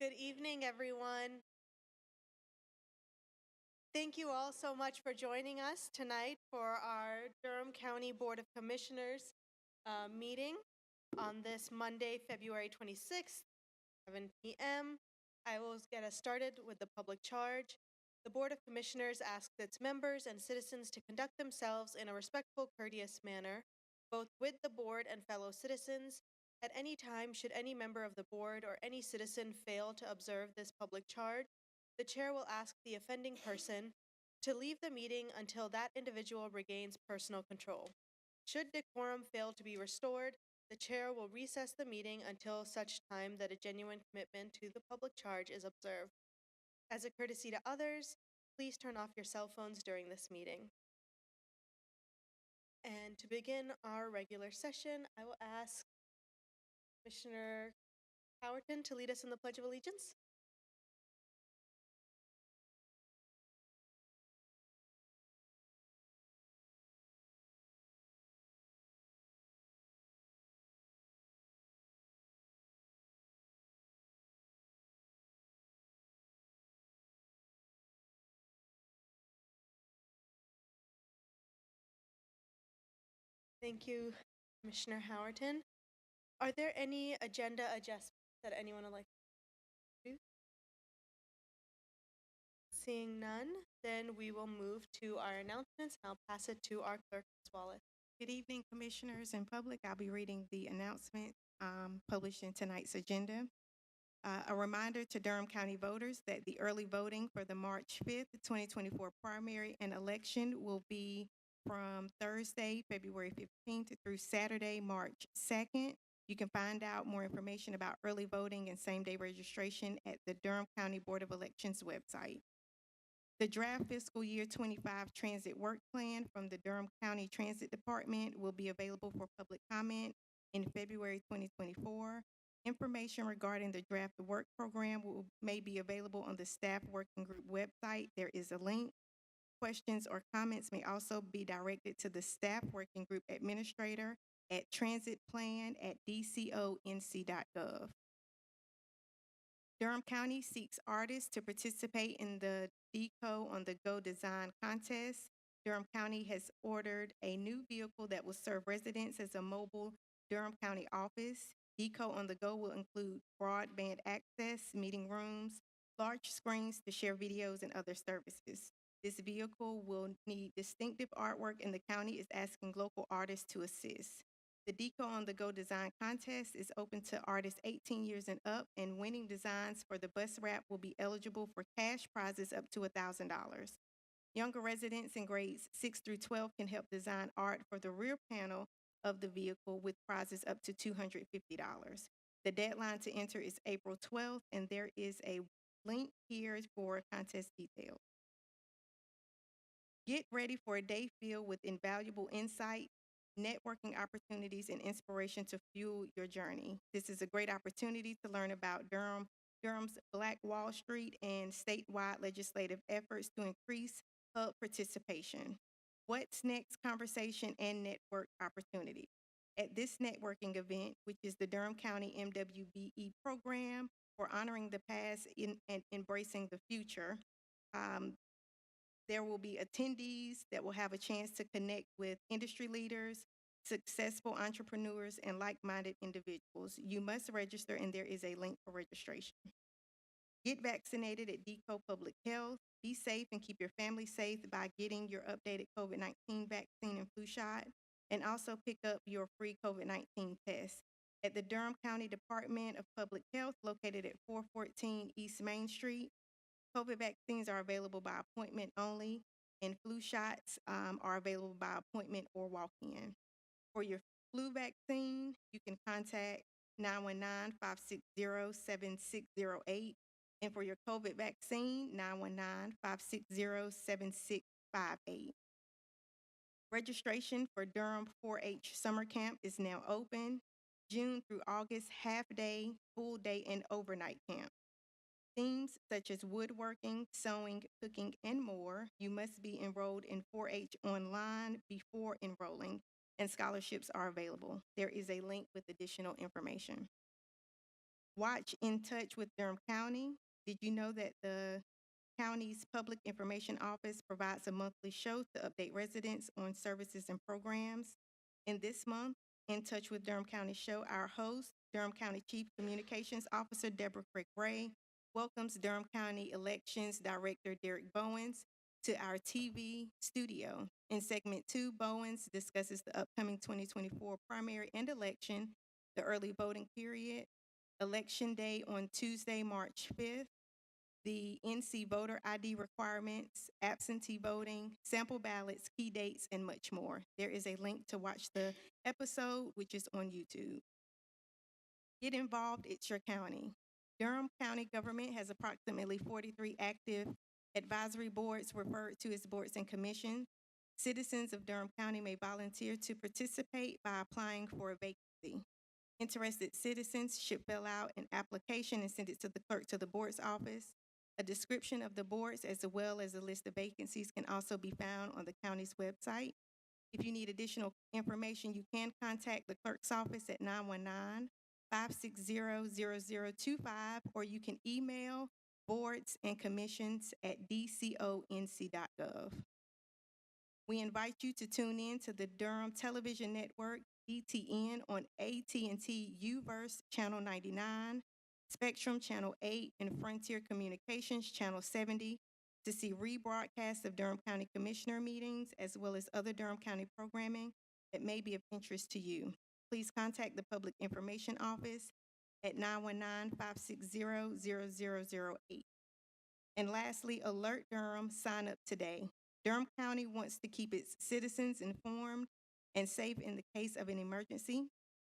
Good evening, everyone. Thank you all so much for joining us tonight for our Durham County Board of Commissioners meeting on this Monday, February 26th, 7 p.m. I will get us started with the public charge. The Board of Commissioners asks its members and citizens to conduct themselves in a respectful, courteous manner, both with the board and fellow citizens. At any time, should any member of the board or any citizen fail to observe this public charge, the chair will ask the offending person to leave the meeting until that individual regains personal control. Should decorum fail to be restored, the chair will recess the meeting until such time that a genuine commitment to the public charge is observed. As a courtesy to others, please turn off your cell phones during this meeting. And to begin our regular session, I will ask Commissioner Howerton to lead us in the Pledge of Allegiance. Thank you, Commissioner Howerton. Are there any agenda adjustments that anyone would like to do? Seeing none, then we will move to our announcements. I'll pass it to our clerk, Ms. Wallace. Good evening, commissioners and public. I'll be reading the announcement published in tonight's agenda. A reminder to Durham County voters that the early voting for the March 5th, 2024 primary and election will be from Thursday, February 15th through Saturday, March 2nd. You can find out more information about early voting and same-day registration at the Durham County Board of Elections website. The draft fiscal year 25 transit work plan from the Durham County Transit Department will be available for public comment in February 2024. Information regarding the draft work program may be available on the staff working group website. There is a link. Questions or comments may also be directed to the staff working group administrator at transitplan@dconc.gov. Durham County seeks artists to participate in the DECO on the Go design contest. Durham County has ordered a new vehicle that will serve residents as a mobile Durham County office. DECO on the Go will include broadband access, meeting rooms, large screens to share videos and other services. This vehicle will need distinctive artwork, and the county is asking local artists to assist. The DECO on the Go design contest is open to artists 18 years and up, and winning designs for the bus wrap will be eligible for cash prizes up to $1,000. Younger residents in grades 6 through 12 can help design art for the rear panel of the vehicle with prizes up to $250. The deadline to enter is April 12th, and there is a link here for contest details. Get ready for a day filled with invaluable insight, networking opportunities, and inspiration to fuel your journey. This is a great opportunity to learn about Durham's Black Wall Street and statewide legislative efforts to increase hub participation. What's next? Conversation and network opportunity. At this networking event, which is the Durham County MWBE program for honoring the past and embracing the future, there will be attendees that will have a chance to connect with industry leaders, successful entrepreneurs, and like-minded individuals. You must register, and there is a link for registration. Get vaccinated at DECO Public Health. Be safe and keep your family safe by getting your updated COVID-19 vaccine and flu shot, and also pick up your free COVID-19 test. At the Durham County Department of Public Health, located at 414 East Main Street, COVID vaccines are available by appointment only, and flu shots are available by appointment or walk-in. For your flu vaccine, you can contact 919-560-7608. And for your COVID vaccine, 919-560-7658. Registration for Durham 4-H Summer Camp is now open. June through August, half day, full day, and overnight camp. Themes such as woodworking, sewing, cooking, and more. You must be enrolled in 4-H online before enrolling, and scholarships are available. There is a link with additional information. Watch In Touch with Durham County. Did you know that the county's Public Information Office provides a monthly show to update residents on services and programs? In this month, In Touch with Durham County show, our host, Durham County Chief Communications Officer Deborah Crick Ray, welcomes Durham County Elections Director Derek Bowens to our TV studio. In segment 2, Bowens discusses the upcoming 2024 primary and election, the early voting period, Election Day on Tuesday, March 5th, the NC voter ID requirements, absentee voting, sample ballots, key dates, and much more. There is a link to watch the episode, which is on YouTube. Get involved, it's your county. Durham County government has approximately 43 active advisory boards referred to as boards and commissions. Citizens of Durham County may volunteer to participate by applying for a vacancy. Interested citizens should fill out an application and send it to the clerk to the board's office. A description of the boards as well as a list of vacancies can also be found on the county's website. If you need additional information, you can contact the clerk's office at 919-560-0025, or you can email boardsandcommissions@dconc.gov. We invite you to tune in to the Durham Television Network, DTN, on AT&T UVerse Channel 99, Spectrum Channel 8, and Frontier Communications Channel 70 to see rebroadcasts of Durham County Commissioner meetings, as well as other Durham County programming that may be of interest to you. Please contact the Public Information Office at 919-560-0008. And lastly, Alert Durham, sign up today. Durham County wants to keep its citizens informed and safe in the case of an emergency.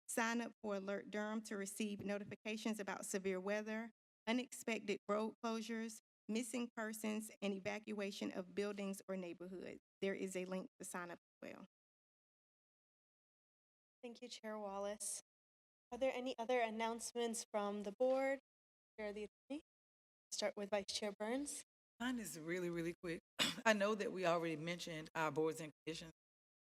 Sign up for Alert Durham to receive notifications about severe weather, unexpected road closures, missing persons, and evacuation of buildings or neighborhoods. There is a link to sign up as well. Thank you, Chair Wallace. Are there any other announcements from the board? Chair of the attorney? Start with Vice Chair Burns. Mine is really, really quick. I know that we already mentioned our boards and commissions,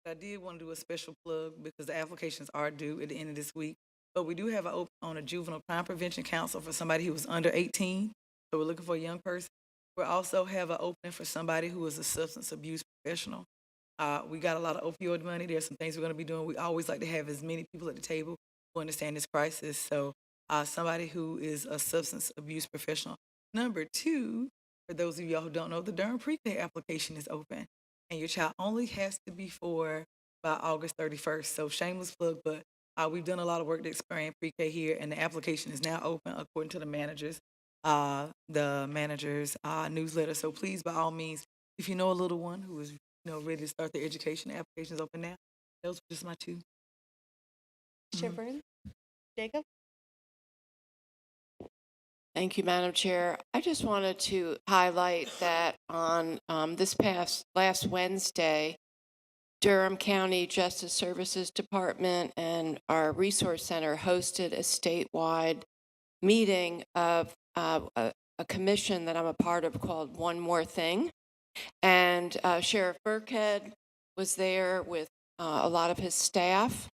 but I did want to do a special plug because the applications are due at the end of this week. But we do have an open on a juvenile crime prevention council for somebody who was under 18. So we're looking for a young person. We also have an opening for somebody who is a substance abuse professional. We got a lot of opioid money. There's some things we're going to be doing. We always like to have as many people at the table who understand this crisis. So somebody who is a substance abuse professional. Number 2, for those of y'all who don't know, the Durham pre-K application is open, and your child only has to be 4 by August 31st. So shameless plug, but we've done a lot of work to expand pre-K here, and the application is now open according to the manager's newsletter. So please, by all means, if you know a little one who is ready to start their education, the application is open now. Those are just my 2. Chair Burns. Jacob? Thank you, Madam Chair. I just wanted to highlight that on last Wednesday, Durham County Justice Services Department and our Resource Center hosted a statewide meeting of a commission that I'm a part of called One More Thing. And Sheriff Burkhead was there with a lot of his staff,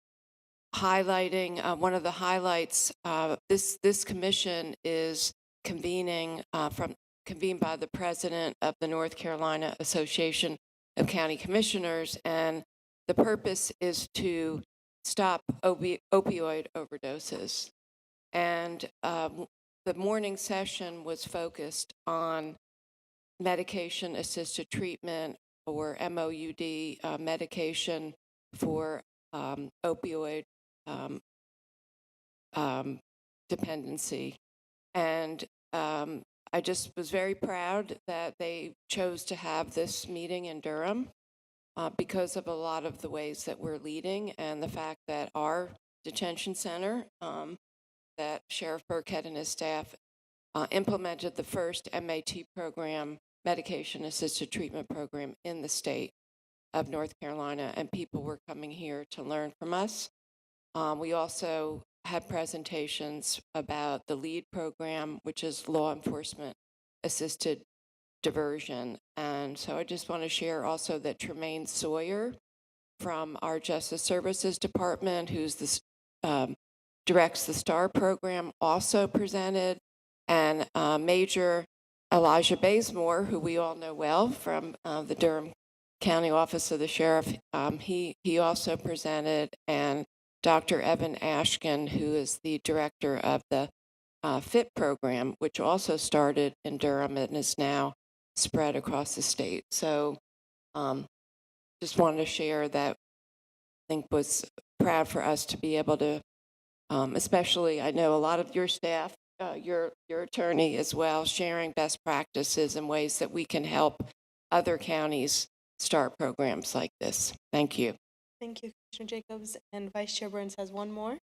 highlighting one of the highlights. This commission is convened by the president of the North Carolina Association of County Commissioners, and the purpose is to stop opioid overdoses. And the morning session was focused on medication-assisted treatment, or MOUD medication for opioid dependency. And I just was very proud that they chose to have this meeting in Durham because of a lot of the ways that we're leading, and the fact that our detention center, that Sheriff Burkhead and his staff implemented the first MAT program, medication-assisted treatment program, in the state of North Carolina, and people were coming here to learn from us. We also had presentations about the LEAD program, which is law enforcement assisted diversion. And so I just want to share also that Tremaine Sawyer from our Justice Services Department, who's the directs the STAR program, also presented, and Major Elijah Bazemore, who we all know well from the Durham County Office of the Sheriff, he also presented, and Dr. Evan Ashkin, who is the director of the FIT program, which also started in Durham and is now spread across the state. So just wanted to share that. I think was proud for us to be able to, especially I know a lot of your staff, your attorney as well, sharing best practices and ways that we can help other counties start programs like this. Thank you. Thank you, Commissioner Jacobs. And Vice Chair Burns has one more.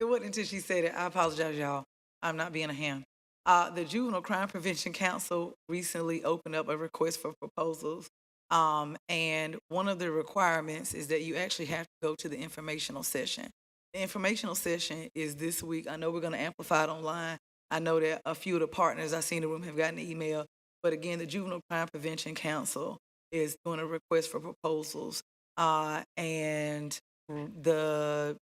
It wasn't until she said it. I apologize, y'all. I'm not being a ham. The Juvenile Crime Prevention Council recently opened up a request for proposals. And one of the requirements is that you actually have to go to the informational session. The informational session is this week. I know we're going to amplify it online. I know that a few of the partners I see in the room have gotten an email. But again, the Juvenile Crime Prevention Council is doing a request for proposals. And the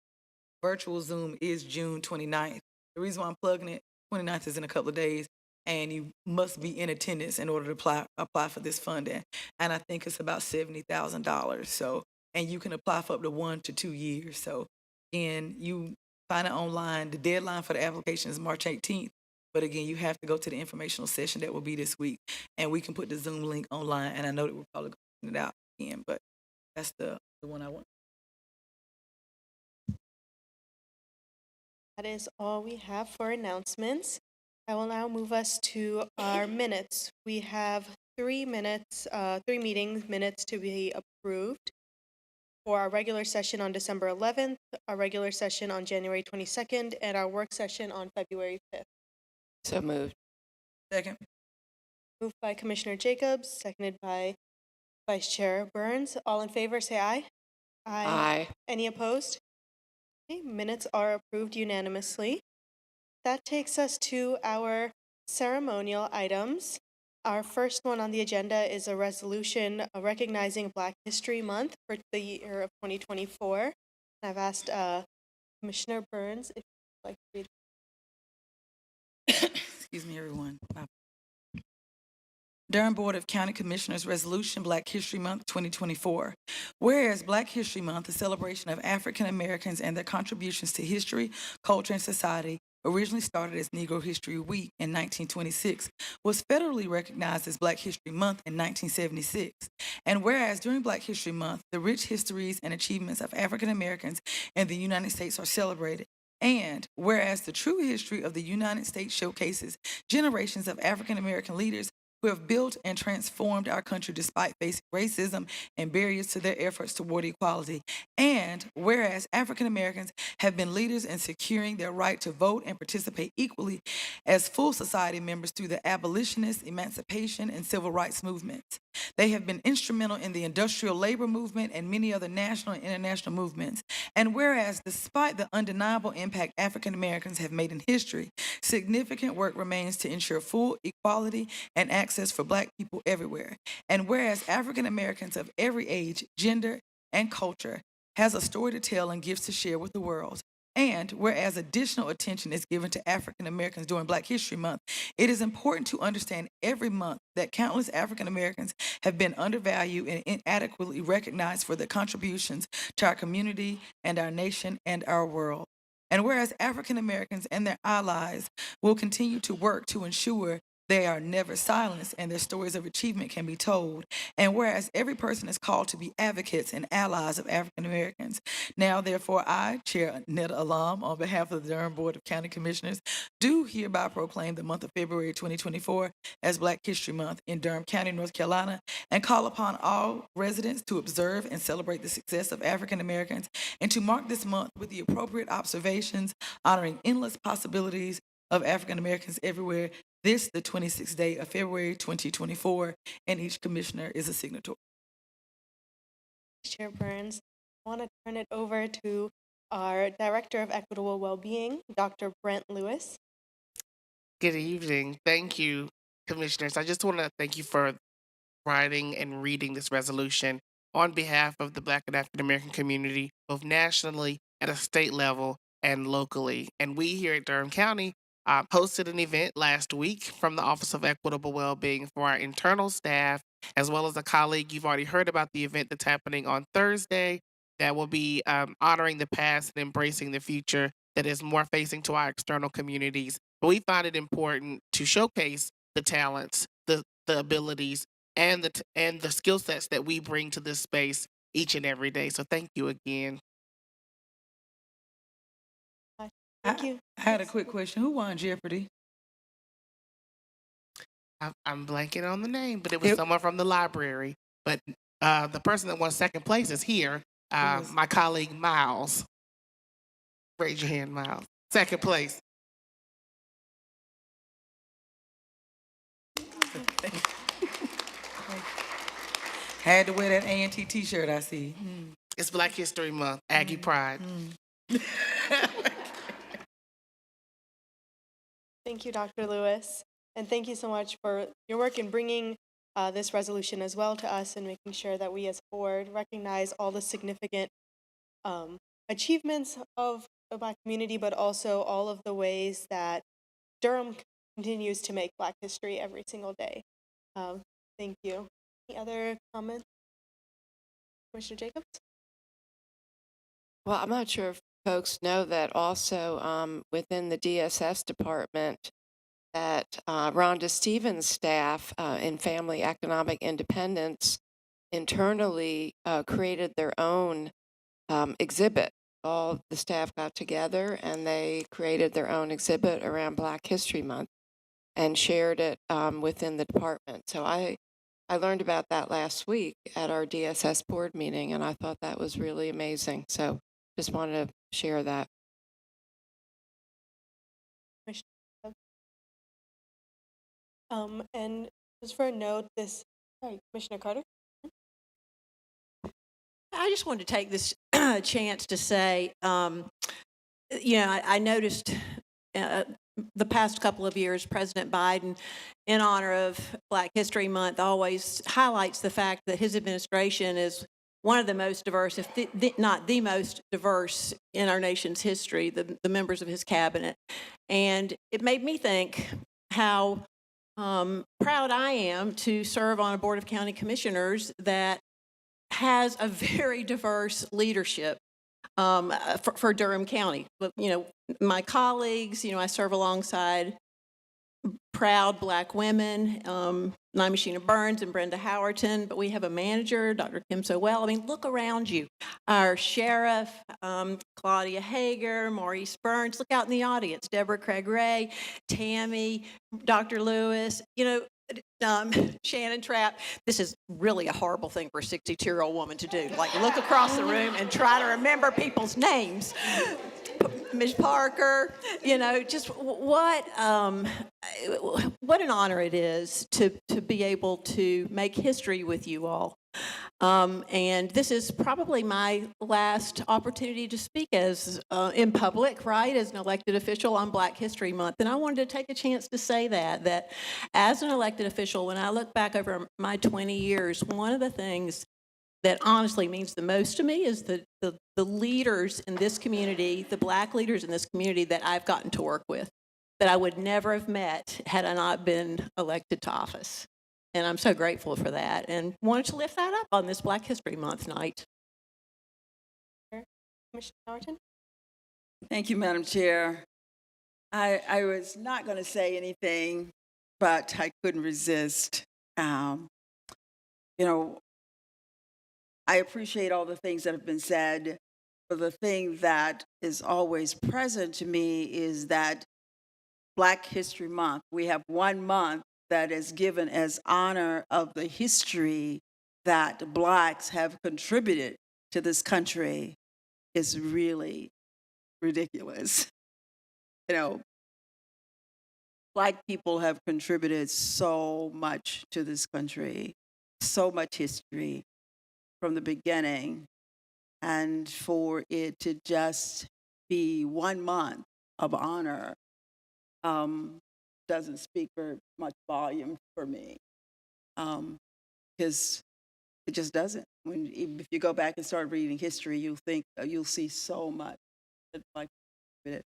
virtual Zoom is June 29th. The reason why I'm plugging it, 29th is in a couple of days, and you must be in attendance in order to apply for this funding. And I think it's about $70,000. So, and you can apply for up to 1 to 2 years. So, again, you find it online. The deadline for the application is March 18th. But again, you have to go to the informational session that will be this week, and we can put the Zoom link online. And I know that we're probably going to send it out again, but that's the one I want. That is all we have for announcements. I will now move us to our minutes. We have 3 meeting minutes to be approved for our regular session on December 11th, our regular session on January 22nd, and our work session on February 5th. So moved. Second. Moved by Commissioner Jacobs, seconded by Vice Chair Burns. All in favor, say aye. Aye. Any opposed? Okay, minutes are approved unanimously. That takes us to our ceremonial items. Our first one on the agenda is a resolution recognizing Black History Month for the year of 2024. I've asked Commissioner Burns if you'd like to read. Excuse me, everyone. Durham Board of County Commissioners Resolution Black History Month 2024. Whereas Black History Month, a celebration of African Americans and their contributions to history, culture, and society, originally started as Negro History Week in 1926, was federally recognized as Black History Month in 1976. And whereas during Black History Month, the rich histories and achievements of African Americans in the United States are celebrated. And whereas the true history of the United States showcases generations of African American leaders who have built and transformed our country despite facing racism and barriers to their efforts toward equality. And whereas African Americans have been leaders in securing their right to vote and participate equally as full society members through the abolitionist, emancipation, and civil rights movements. They have been instrumental in the industrial labor movement and many other national and international movements. And whereas despite the undeniable impact African Americans have made in history, significant work remains to ensure full equality and access for Black people everywhere. And whereas African Americans of every age, gender, and culture has a story to tell and gifts to share with the world. And whereas additional attention is given to African Americans during Black History Month, it is important to understand every month that countless African Americans have been undervalued and inadequately recognized for their contributions to our community and our nation and our world. And whereas African Americans and their allies will continue to work to ensure they are never silenced and their stories of achievement can be told. And whereas every person is called to be advocates and allies of African Americans. Now, therefore, I, Chair Netta Alam, on behalf of the Durham Board of County Commissioners, do hereby proclaim the month of February 2024 as Black History Month in Durham County, North Carolina, and call upon all residents to observe and celebrate the success of African Americans and to mark this month with the appropriate observations honoring endless possibilities of African Americans everywhere. This, the 26th day of February 2024, and each commissioner is a signatory. Chair Burns, I want to turn it over to our Director of Equitable Wellbeing, Dr. Brent Lewis. Good evening. Thank you, Commissioners. I just want to thank you for writing and reading this resolution on behalf of the Black and African American community, both nationally at a state level and locally. And we here at Durham County hosted an event last week from the Office of Equitable Wellbeing for our internal staff, as well as a colleague. You've already heard about the event that's happening on Thursday that will be honoring the past and embracing the future that is more facing to our external communities. But we find it important to showcase the talents, the abilities, and the skill sets that we bring to this space each and every day. So thank you again. Thank you. I had a quick question. Who won Jeopardy? I'm blanking on the name, but it was It- someone from the library. But the person that won second place is here, was- my colleague Miles. Raise your hand, Miles. Second place. Had to wear that A&T T-shirt. I see. It's Black History Month, Aggie Pride. Thank you, Dr. Lewis. And thank you so much for your work in bringing this resolution as well to us and making sure that we as a board recognize all the significant achievements of the Black community, but also all of the ways that Durham continues to make Black history every single day. Thank you. Any other comments? Commissioner Jacobs? Well, I'm not sure if folks know that also within the DSS department that Rhonda Stevens' staff in Family Economic Independence internally created their own exhibit. All the staff got together and they created their own exhibit around Black History Month and shared it within the department. So I learned about that last week at our DSS board meeting, and I thought that was really amazing. So just wanted to share that. Commissioner and just for a note, sorry, Commissioner Carter? I just wanted to take this chance to say, I noticed the past couple of years, President Biden, in honor of Black History Month, always highlights the fact that his administration is one of the most diverse, if not the most diverse in our nation's history, the members of his cabinet. And it made me think how proud I am to serve on a board of county commissioners that has a very diverse leadership for Durham County. But, my colleagues, I serve alongside proud Black women, Nymashina Burns and Brenda Howerton, but we have a manager, Dr. Kim Sowell. I mean, look around you. Our sheriff, Claudia Hager, Maurice Burns. Look out in the audience, Deborah Craig Ray, Tammy, Dr. Lewis, Shannon Trapp. This is really a horrible thing for a 62-year-old woman to do. Like, look across the room and try to remember people's names. Ms. Parker, just what an honor it is to be able to make history with you all. And this is probably my last opportunity to speak as in public, right, as an elected official on Black History Month. And I wanted to take a chance to say that as an elected official, when I look back over my 20 years, one of the things that honestly means the most to me is the leaders in this community, the Black leaders in this community that I've gotten to work with, that I would never have met had I not been elected to office. And I'm so grateful for that and wanted to lift that up on this Black History Month night. Commissioner Howerton? Thank you, Madam Chair. I was not going to say anything, but I couldn't resist. I appreciate all the things that have been said, but the thing that is always present to me is that Black History Month, we have 1 month that is given as honor of the history that Blacks have contributed to this country is really ridiculous. Black people have contributed so much to this country, so much history from the beginning, and for it to just be 1 month of honor doesn't speak very much volume for me, because it just doesn't. If you go back and start reading history, you'll see so much that Black contributed.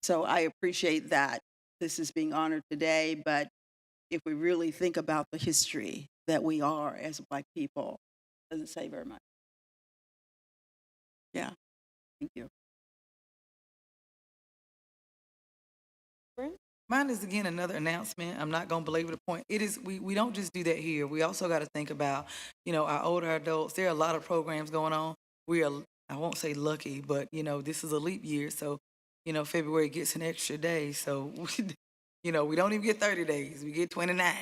So I appreciate that this is being honored today, but if we really think about the history that we are as Black people, it doesn't say very much. Yeah, thank you. Mine is again another announcement. I'm not going to belabor the point. It is we don't just do that here. We also got to think about, our older adults. There are a lot of programs going on. We are, I won't say lucky, but this is a leap year, so February gets an extra day. So we don't even get 30 days. We get 29.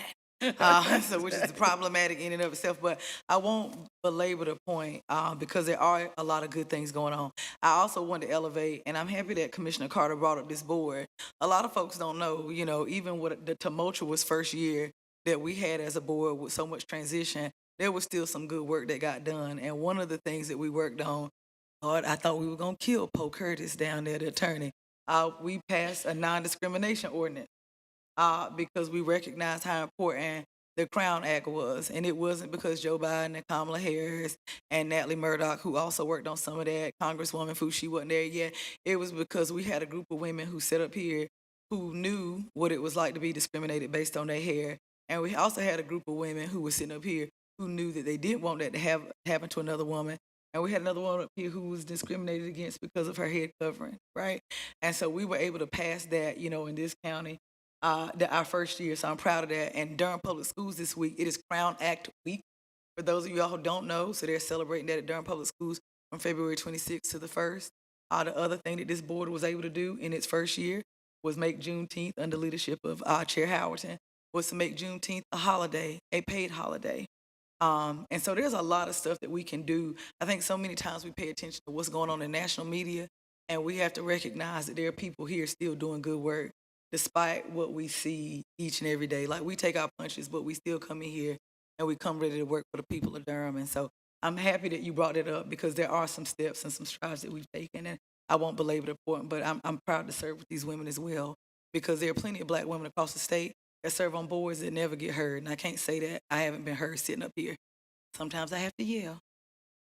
So which is problematic in and of itself, but I won't belabor the point because there are a lot of good things going on. I also want to elevate, and I'm happy that Commissioner Carter brought up this board. A lot of folks don't know, even with the tumultuous first year that we had as a board with so much transition, there was still some good work that got done. And one of the things that we worked on, Lord, I thought we were going to kill Poe Curtis down there, the attorney. We passed a non-discrimination ordinance because we recognized how important the Crown Act was. And it wasn't because Joe Biden and Kamala Harris and Natalie Murdoch, who also worked on some of that, Congresswoman Fu, she wasn't there yet. It was because we had a group of women who sat up here who knew what it was like to be discriminated based on their hair. And we also had a group of women who were sitting up here who knew that they didn't want that to happen to another woman. And we had another woman up here who was discriminated against because of her head covering, right? And so we were able to pass that, in this county our first year. So I'm proud of that. And Durham Public Schools this week, it is Crown Act Week. For those of you all who don't know, so they're celebrating that at Durham Public Schools from February 26th to the 1st. The other thing that this board was able to do in its first year was make Juneteenth, under leadership of Chair Howerton, was to make Juneteenth a holiday, a paid holiday. And so there's a lot of stuff that we can do. I think so many times we pay attention to what's going on in national media, and we have to recognize that there are people here still doing good work despite what we see each and every day. Like, we take our punches, but we still come in here and we come ready to work for the people of Durham. And so I'm happy that you brought it up because there are some steps and some strides that we've taken. And I won't belabor the point, but I'm proud to serve with these women as well, because there are plenty of Black women across the state that serve on boards that never get heard. And I can't say that I haven't been heard sitting up here. Sometimes I have to yell,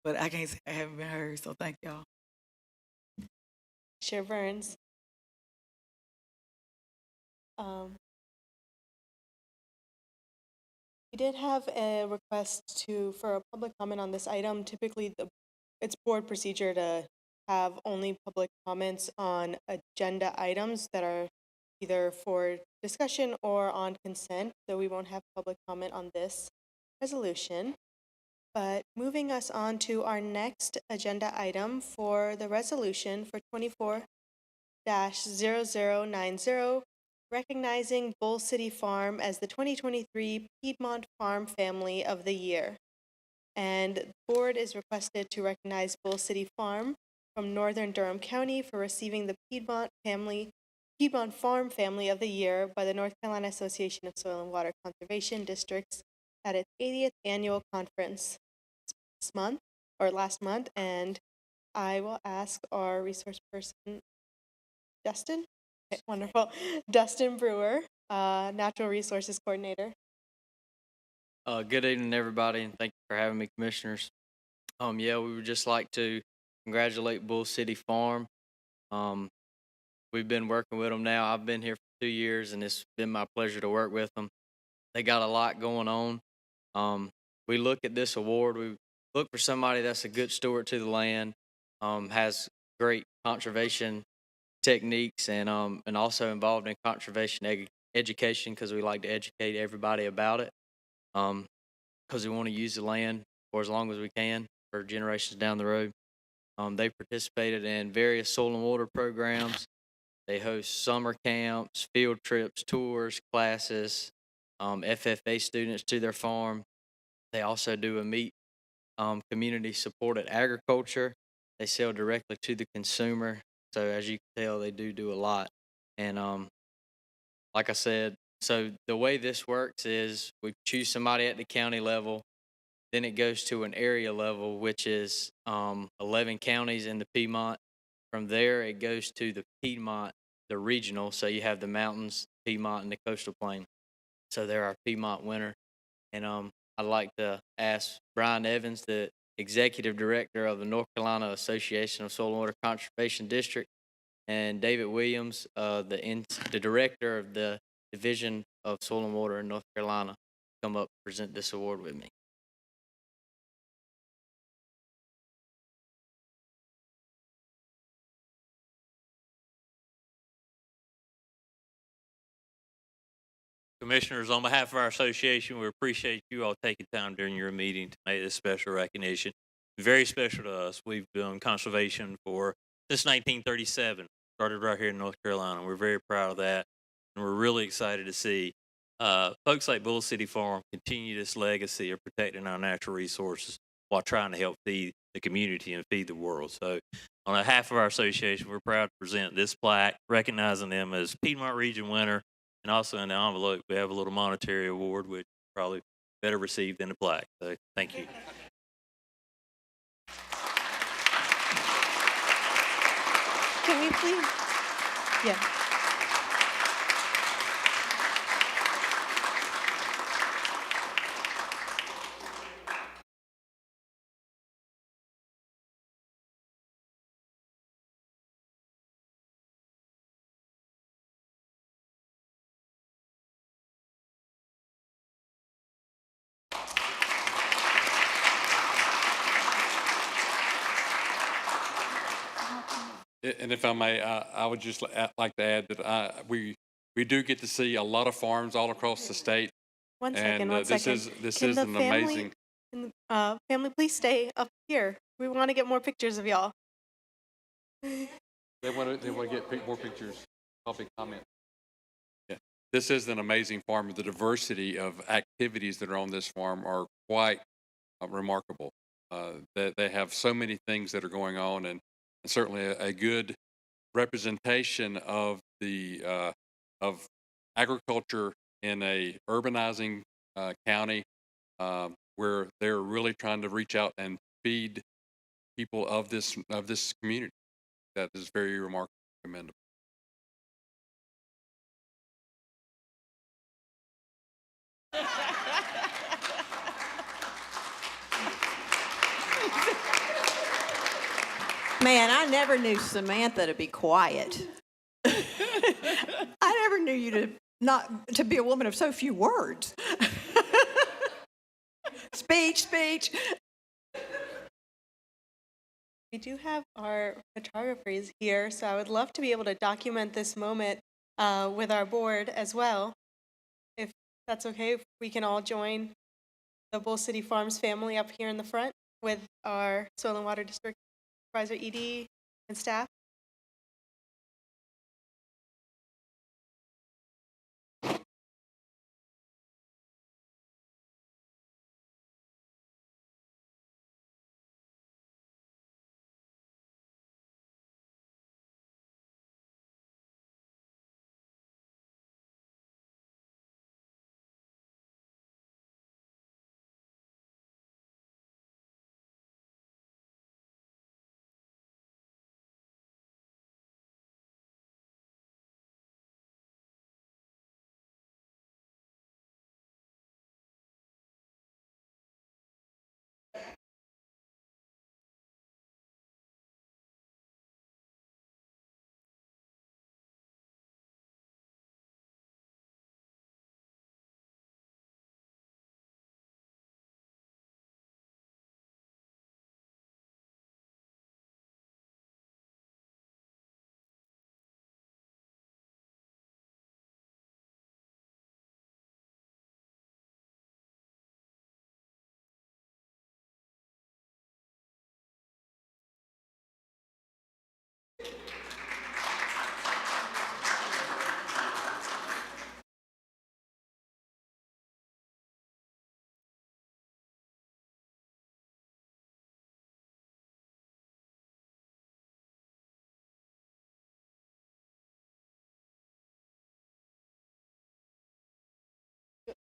but I can't say I haven't been heard. So thank y'all. Chair Burns. We did have a request for a public comment on this item. Typically, it's board procedure to have only public comments on agenda items that are either for discussion or on consent, so we won't have public comment on this resolution. But moving us on to our next agenda item for the resolution for 24-0090, recognizing Bull City Farm as the 2023 Piedmont Farm Family of the Year. And the board is requested to recognize Bull City Farm from Northern Durham County for receiving the Piedmont Farm Family of the Year by the North Carolina Association of Soil and Water Conservation Districts at its 80th annual conference last month. And I will ask our resource person, Dustin. Okay, wonderful. Dustin Brewer, Natural Resources Coordinator. Good evening, everybody, and thank you for having me, commissioners. Yeah, we would just like to congratulate Bull City Farm. We've been working with them now. I've been here for 2 years, and it's been my pleasure to work with them. They got a lot going on. We look at this award, we look for somebody that's a good steward to the land, has great conservation techniques, and also involved in conservation education, because we like to educate everybody about it, because we want to use the land for as long as we can for generations down the road. They participated in various soil and water programs. They host summer camps, field trips, tours, classes, FFA students to their farm. They also do a meat community-supported agriculture. They sell directly to the consumer. So as you can tell, they do a lot. And like I said, so the way this works is we choose somebody at the county level, then it goes to an area level, which is 11 counties in the Piedmont. From there, it goes to the Piedmont, the regional. So you have the mountains, Piedmont, and the coastal plain. So they're our Piedmont winner. And I'd like to ask Brian Evans, the Executive Director of the North Carolina Association of Soil and Water Conservation District, and David Williams, the director of the Division of Soil and Water in North Carolina, come up and present this award with me. Commissioners, on behalf of our association, we appreciate you all taking time during your meeting to make this special recognition. Very special to us. We've done conservation since 1937, started right here in North Carolina. We're very proud of that, and we're really excited to see folks like Bull City Farm continue this legacy of protecting our natural resources while trying to help feed the community and feed the world. So on behalf of our association, we're proud to present this plaque recognizing them as Piedmont Region winner. And also in the envelope, we have a little monetary award, which probably better received than the plaque. So thank you. Can we please? Yeah. And if I may, I would just like to add that we do get to see a lot of farms all across the state. One second, And this Can is the an family- amazing. Can the family please stay up here? We want to get more pictures of y'all. They want to get more pictures. Public comment. Yeah, this is an amazing farm. The diversity of activities that are on this farm are quite remarkable. They have so many things that are going on, and certainly a good representation of the of agriculture in a urbanizing county where they're really trying to reach out and feed people of this community. That is very remarkable, commendable. Man, I never knew Samantha to be quiet. I never knew you to be a woman of so few words. Speech. We do have our photographers here, so I would love to be able to document this moment with our board as well. If that's okay, if we can all join the Bull City Farms family up here in the front with our Soil and Water District Supervisor ED and staff.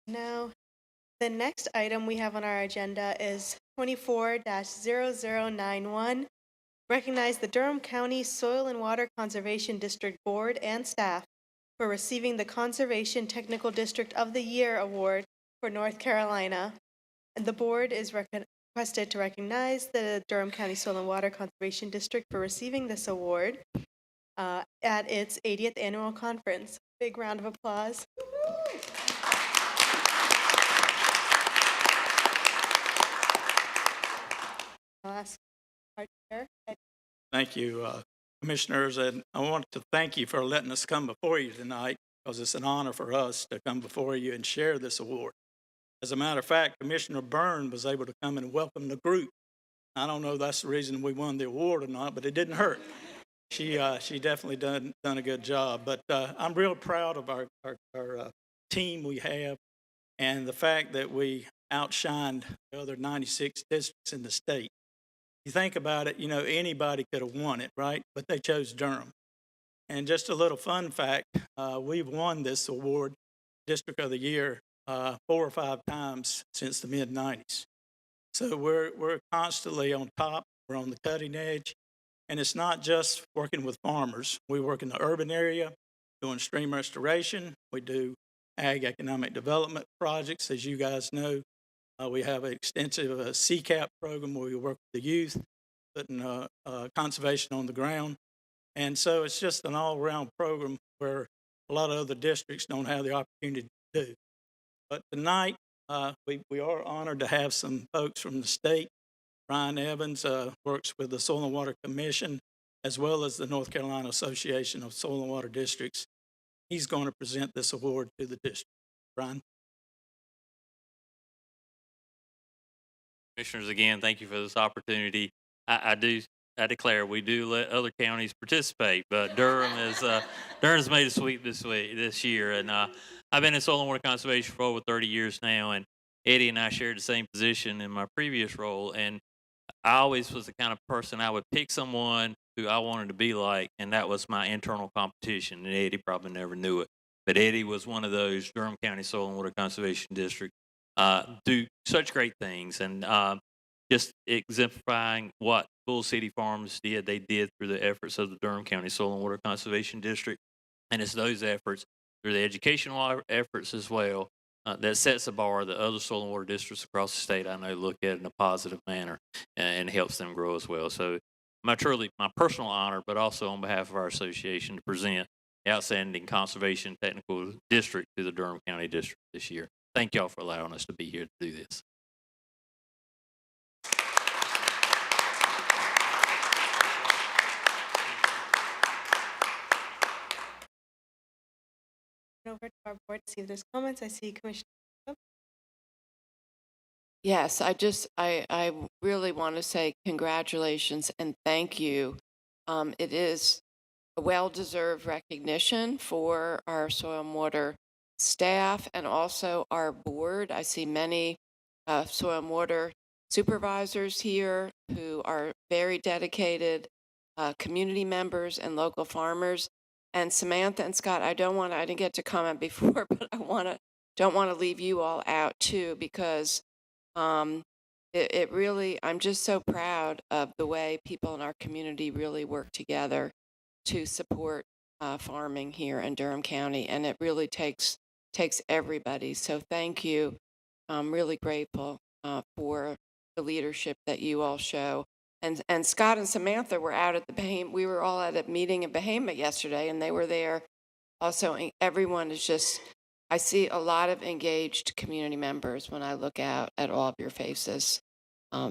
Now, the next item we have on our agenda is 24-0091. Recognize the Durham County Soil and Water Conservation District Board and staff for receiving the Conservation Technical District of the Year Award for North Carolina. And the board is requested to recognize the Durham County Soil and Water Conservation District for receiving this award. at its 80th annual conference. Big round of applause. I'll ask our chair. Thank you, Commissioners, and I want to thank you for letting us come before you tonight because it's an honor for us to come before you and share this award. As a matter of fact, Commissioner Byrne was able to come and welcome the group. I don't know if that's the reason we won the award or not, but it didn't hurt. She definitely done a good job. But I'm real proud of our team we have and the fact that we outshined the other 96 districts in the state. You think about it, you know, anybody could have won it, right? But they chose Durham. And just a little fun fact, we've won this award, District of the Year, 4 or 5 times since the mid-90s. So we're constantly on top, we're on the cutting edge, and it's not just working with farmers. We work in the urban area, doing stream restoration, we do ag economic development projects, as you guys know. We have an extensive CCAP program where we work with the youth, putting conservation on the ground. And so it's just an all-around program where a lot of other districts don't have the opportunity to do. But tonight, we are honored to have some folks from the state. Ryan Evans works with the Soil and Water Commission, as well as the North Carolina Association of Soil and Water Districts. He's going to present this award to the district. Ryan? Commissioners, again, thank you for this opportunity. I declare we do let other counties participate, but Durham's made a sweep this year, and I've been in soil and water conservation for over 30 years now, and Eddie and I shared the same position in my previous role, and I always was the kind of person I would pick someone who I wanted to be like, and that was my internal competition, and Eddie probably never knew it, but Eddie was one of those Durham County Soil and Water Conservation District do such great things, and just exemplifying what Bull City Farms did. They did through the efforts of the Durham County Soil and Water Conservation District, and it's those efforts through the educational efforts as well that sets the bar that other soil and water districts across the state I know look at in a positive manner and helps them grow as well. So my personal honor, but also on behalf of our association, to present the Outstanding Conservation Technical District to the Durham County District this year. Thank y'all for allowing us to be here to do this. Over to our board to see if there's comments. I see Commissioner. Yes, I really want to say congratulations and thank you. It is a well-deserved recognition for our soil and water staff and also our board. I see many soil and water supervisors here who are very dedicated community members and local farmers. And Samantha and Scott, I didn't get to comment before, but don't want to leave you all out too, because it really, I'm just so proud of the way people in our community really work together to support farming here in Durham County, and it really takes everybody. So thank you. I'm really grateful for the leadership that you all show. And Scott and Samantha were out at the Bahama. We were all at a meeting in Bahama yesterday, and they were there. Also, everyone is just, I see a lot of engaged community members when I look out at all of your faces.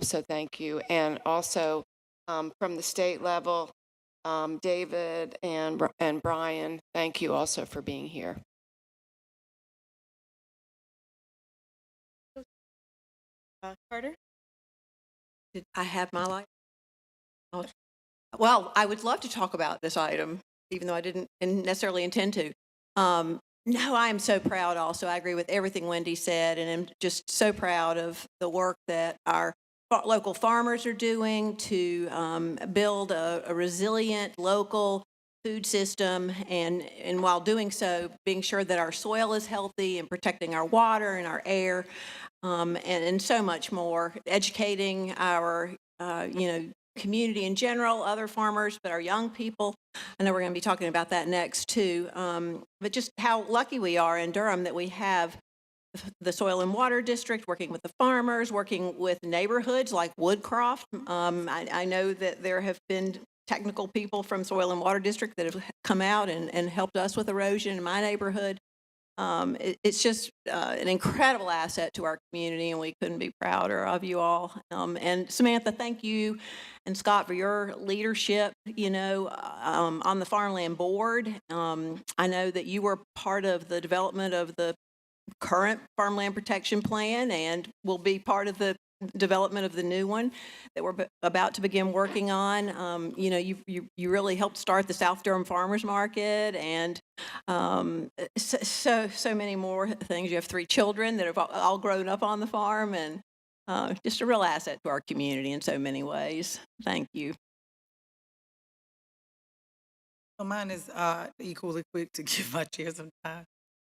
So thank you. And also from the state level, David and Brian, thank you also for being here. Carter? Did I have my light? Well, I would love to talk about this item, even though I didn't necessarily intend to. No, I am so proud also. I agree with everything Wendy said, and I'm just so proud of the work that our local farmers are doing to build a resilient local food system, and while doing so, being sure that our soil is healthy and protecting our water and our air, and so much more. Educating our, community in general, other farmers, but our young people. I know we're going to be talking about that next too. But just how lucky we are in Durham that we have the Soil and Water District, working with the farmers, working with neighborhoods like Woodcroft. I know that there have been technical people from Soil and Water District that have come out and helped us with erosion in my neighborhood. It's just an incredible asset to our community, and we couldn't be prouder of you all. And Samantha, thank you, and Scott, for your leadership, on the Farmland Board. I know that you were part of the development of the current Farmland Protection Plan and will be part of the development of the new one that we're about to begin working on. You really helped start the South Durham Farmers Market, and so many more things. You have 3 children that have all grown up on the farm, and just a real asset to our community in so many ways. Thank you. So mine is equally quick to give my chair some time.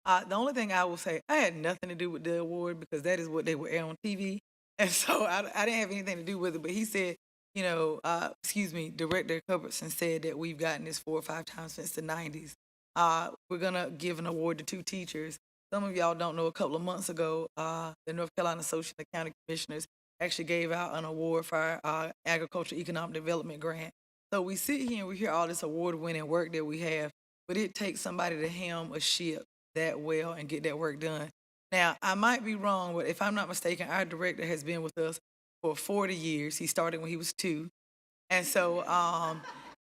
The only thing I will say, I had nothing to do with the award because that is what they would air on TV. And so I didn't have anything to do with it. But he said, Director Culbertson said that we've gotten this 4 or 5 times since the 90s. We're going to give an award to 2 teachers. Some of y'all don't know, a couple of months ago, the North Carolina Association of County Commissioners actually gave out an award for our Agricultural Economic Development Grant. So we sit here and we hear all this award-winning work that we have, but it takes somebody to helm a ship that well and get that work done. Now, I might be wrong, but if I'm not mistaken, our director has been with us for 40 years. He started when he was 2. And so,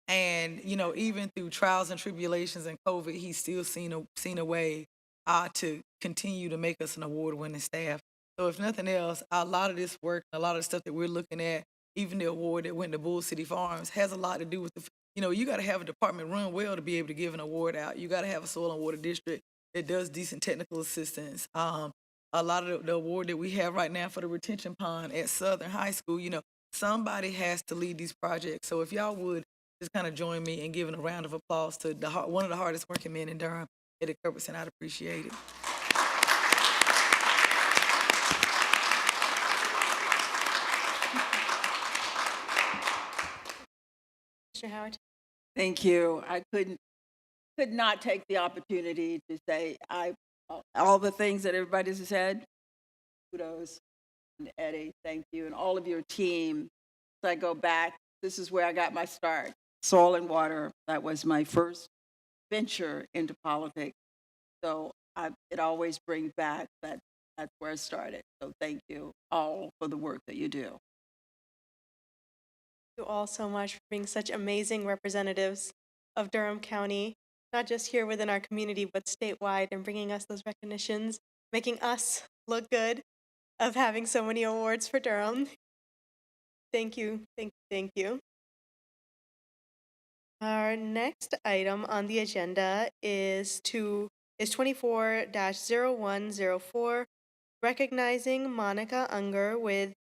even through trials and tribulations and COVID, he's still seen a way to continue to make us an award-winning staff. So if nothing else, a lot of this work, a lot of the stuff that we're looking at, even the award that went to Bull City Farms, has a lot to do with you got to have a department run well to be able to give an award out. You got to have a soil and water district that does decent technical assistance. A lot of the award that we have right now for the retention pond at Southern High School, somebody has to lead these projects. So if y'all would just kind of join me in giving a round of applause to one of the hardest working men in Durham, Eddie Culbertson, I'd appreciate it. Mr. Howard. Thank you. I could not take the opportunity to say all the things that everybody's said. Kudos, and Eddie, thank you, and all of your team. As I go back, this is where I got my start. Soil and water, that was my first venture into politics. So it always brings back that's where I started. So thank you all for the work that you do. Thank you all so much for being such amazing representatives of Durham County, not just here within our community, but statewide, and bringing us those recognitions, making us look good of having so many awards for Durham. Thank you, thank you, thank you. Our next item on the agenda is 24-0104, recognizing Monica Unger with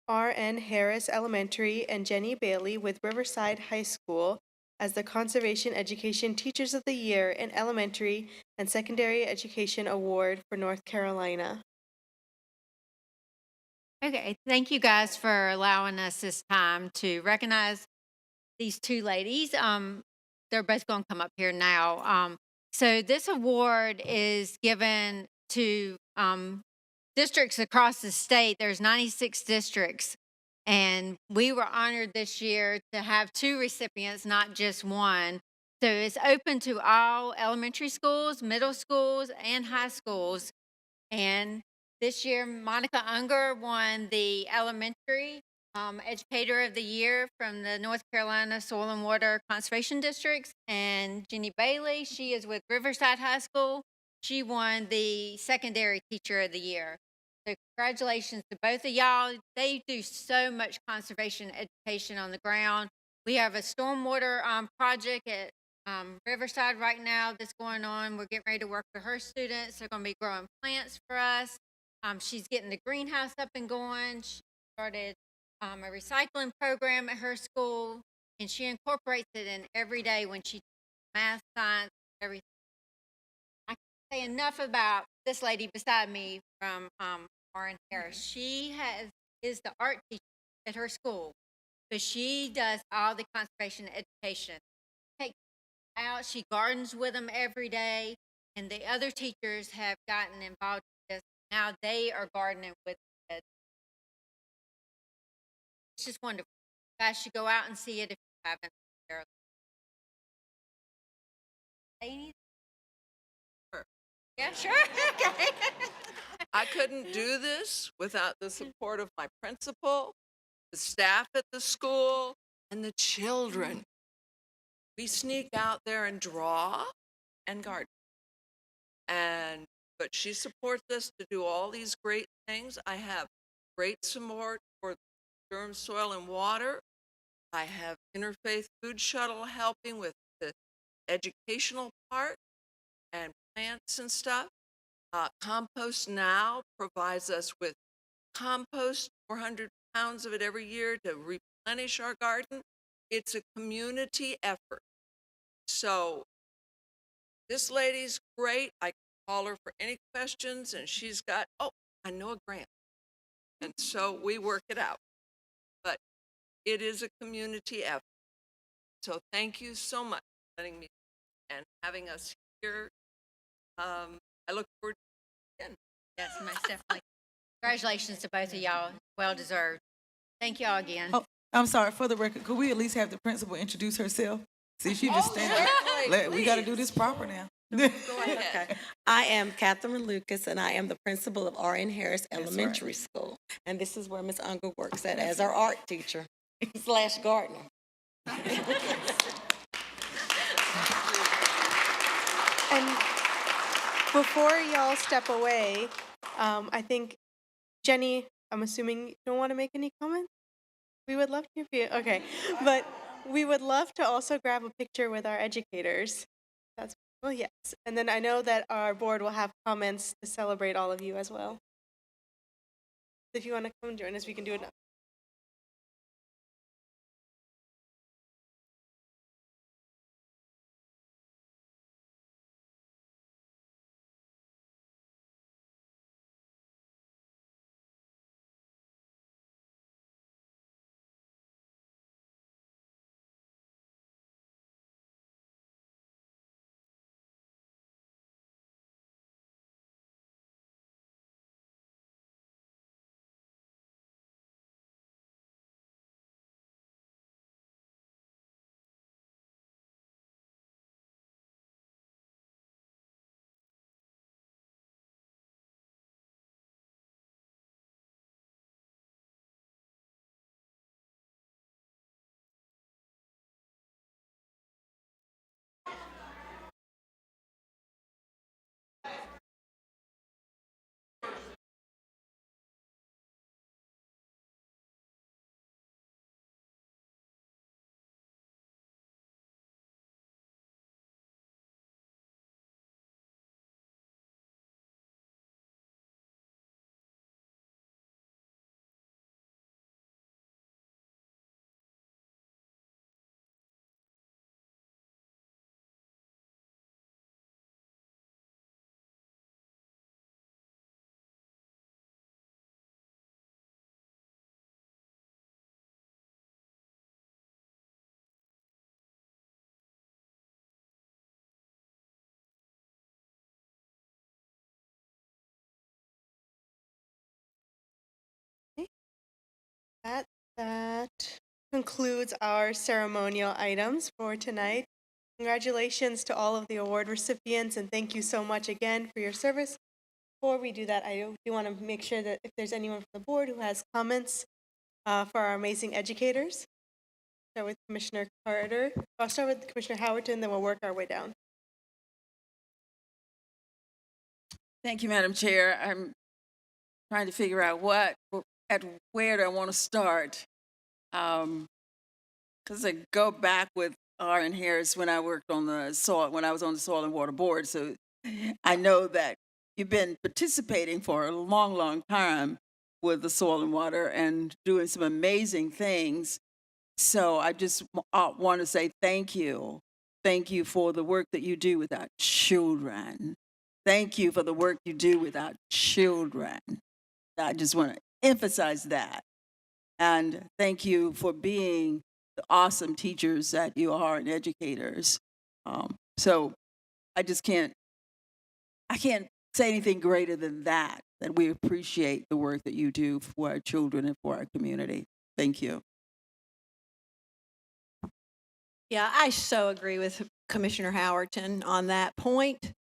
R.N. Harris Elementary and Jenny Bailey with Riverside High School as the Conservation Education Teachers of the Year in Elementary and Secondary Education Award for North Carolina. Okay, thank you guys for allowing us this time to recognize these 2 ladies. They're both going to come up here now. So this award is given to districts across the state. There's 96 districts, and we were honored this year to have 2 recipients, not just 1. So it's open to all elementary schools, middle schools, and high schools. And this year, Monica Unger won the Elementary Educator of the Year from the North Carolina Soil and Water Conservation Districts. And Jenny Bailey, she is with Riverside High School. She won the Secondary Teacher of the Year. So congratulations to both of y'all. They do so much conservation education on the ground. We have a stormwater project at Riverside right now that's going on. We're getting ready to work with her students. They're going to be growing plants for us. She's getting the greenhouse up and going. She started a recycling program at her school, and she incorporates it in every day when she math, science, everything. I can't say enough about this lady beside me from Warren Harris. She is the art teacher at her school, but she does all the conservation education. Takes out, she gardens with them every day, and the other teachers have gotten involved in this Now they are gardening with kids. It's just wonderful. You guys should go out and see it if you haven't. Ladies? Yeah, sure. Okay. I couldn't do this without the support of my principal, the staff at the school, and the children. We sneak out there and draw and garden. But she supports us to do all these great things. I have great support for Durham Soil and Water. I have Interfaith Food Shuttle helping with the educational part and plants and stuff. Compost Now provides us with compost, 400 pounds of it every year to replenish our garden. It's a community effort. So this lady's great. I can call her for any questions, and she's got, I know a grant. And so we work it out. But it is a community effort. So thank you so much for letting me and having us here. I look forward to it again. Yes, most definitely. Congratulations to both of y'all. Well deserved. Thank y'all again. Oh, I'm sorry, for the record, could we at least have the principal introduce herself? See, she just standing. We got to do this proper now. Go ahead. Okay. I am Catherine Lucas, and I am the principal of R.N. Harris Elementary School. And this is where Ms. Unger works at as our art teacher / gardener. And before y'all step away, I think, Jenny, I'm assuming you don't want to make any comments? We would love to hear from you. Okay. But we would love to also grab a picture with our educators. Well, yes. And then I know that our board will have comments to celebrate all of you as well. If you want to come join us, we can do it now. That concludes our ceremonial items for tonight. Congratulations to all of the award recipients, and thank you so much again for your service. Before we do that, I do want to make sure that if there's anyone from the board who has comments for our amazing educators. Start with Commissioner Carter. I'll start with Commissioner Howerton, then we'll work our way down. Thank you, Madam Chair. I'm trying to figure out where do I want to start. Because I go back with R.N. Harris when I worked on when I was on the Soil and Water Board. So I know that you've been participating for a long, long time with the Soil and Water and doing some amazing things. So I just want to say thank you. Thank you for the work that you do with our children. Thank you for the work you do with our children. I just want to emphasize that. And thank you for being the awesome teachers that you are and educators. So I can't say anything greater than that that we appreciate the work that you do for our children and for our community. Thank you. Yeah, I so agree with Commissioner Howerton on that point.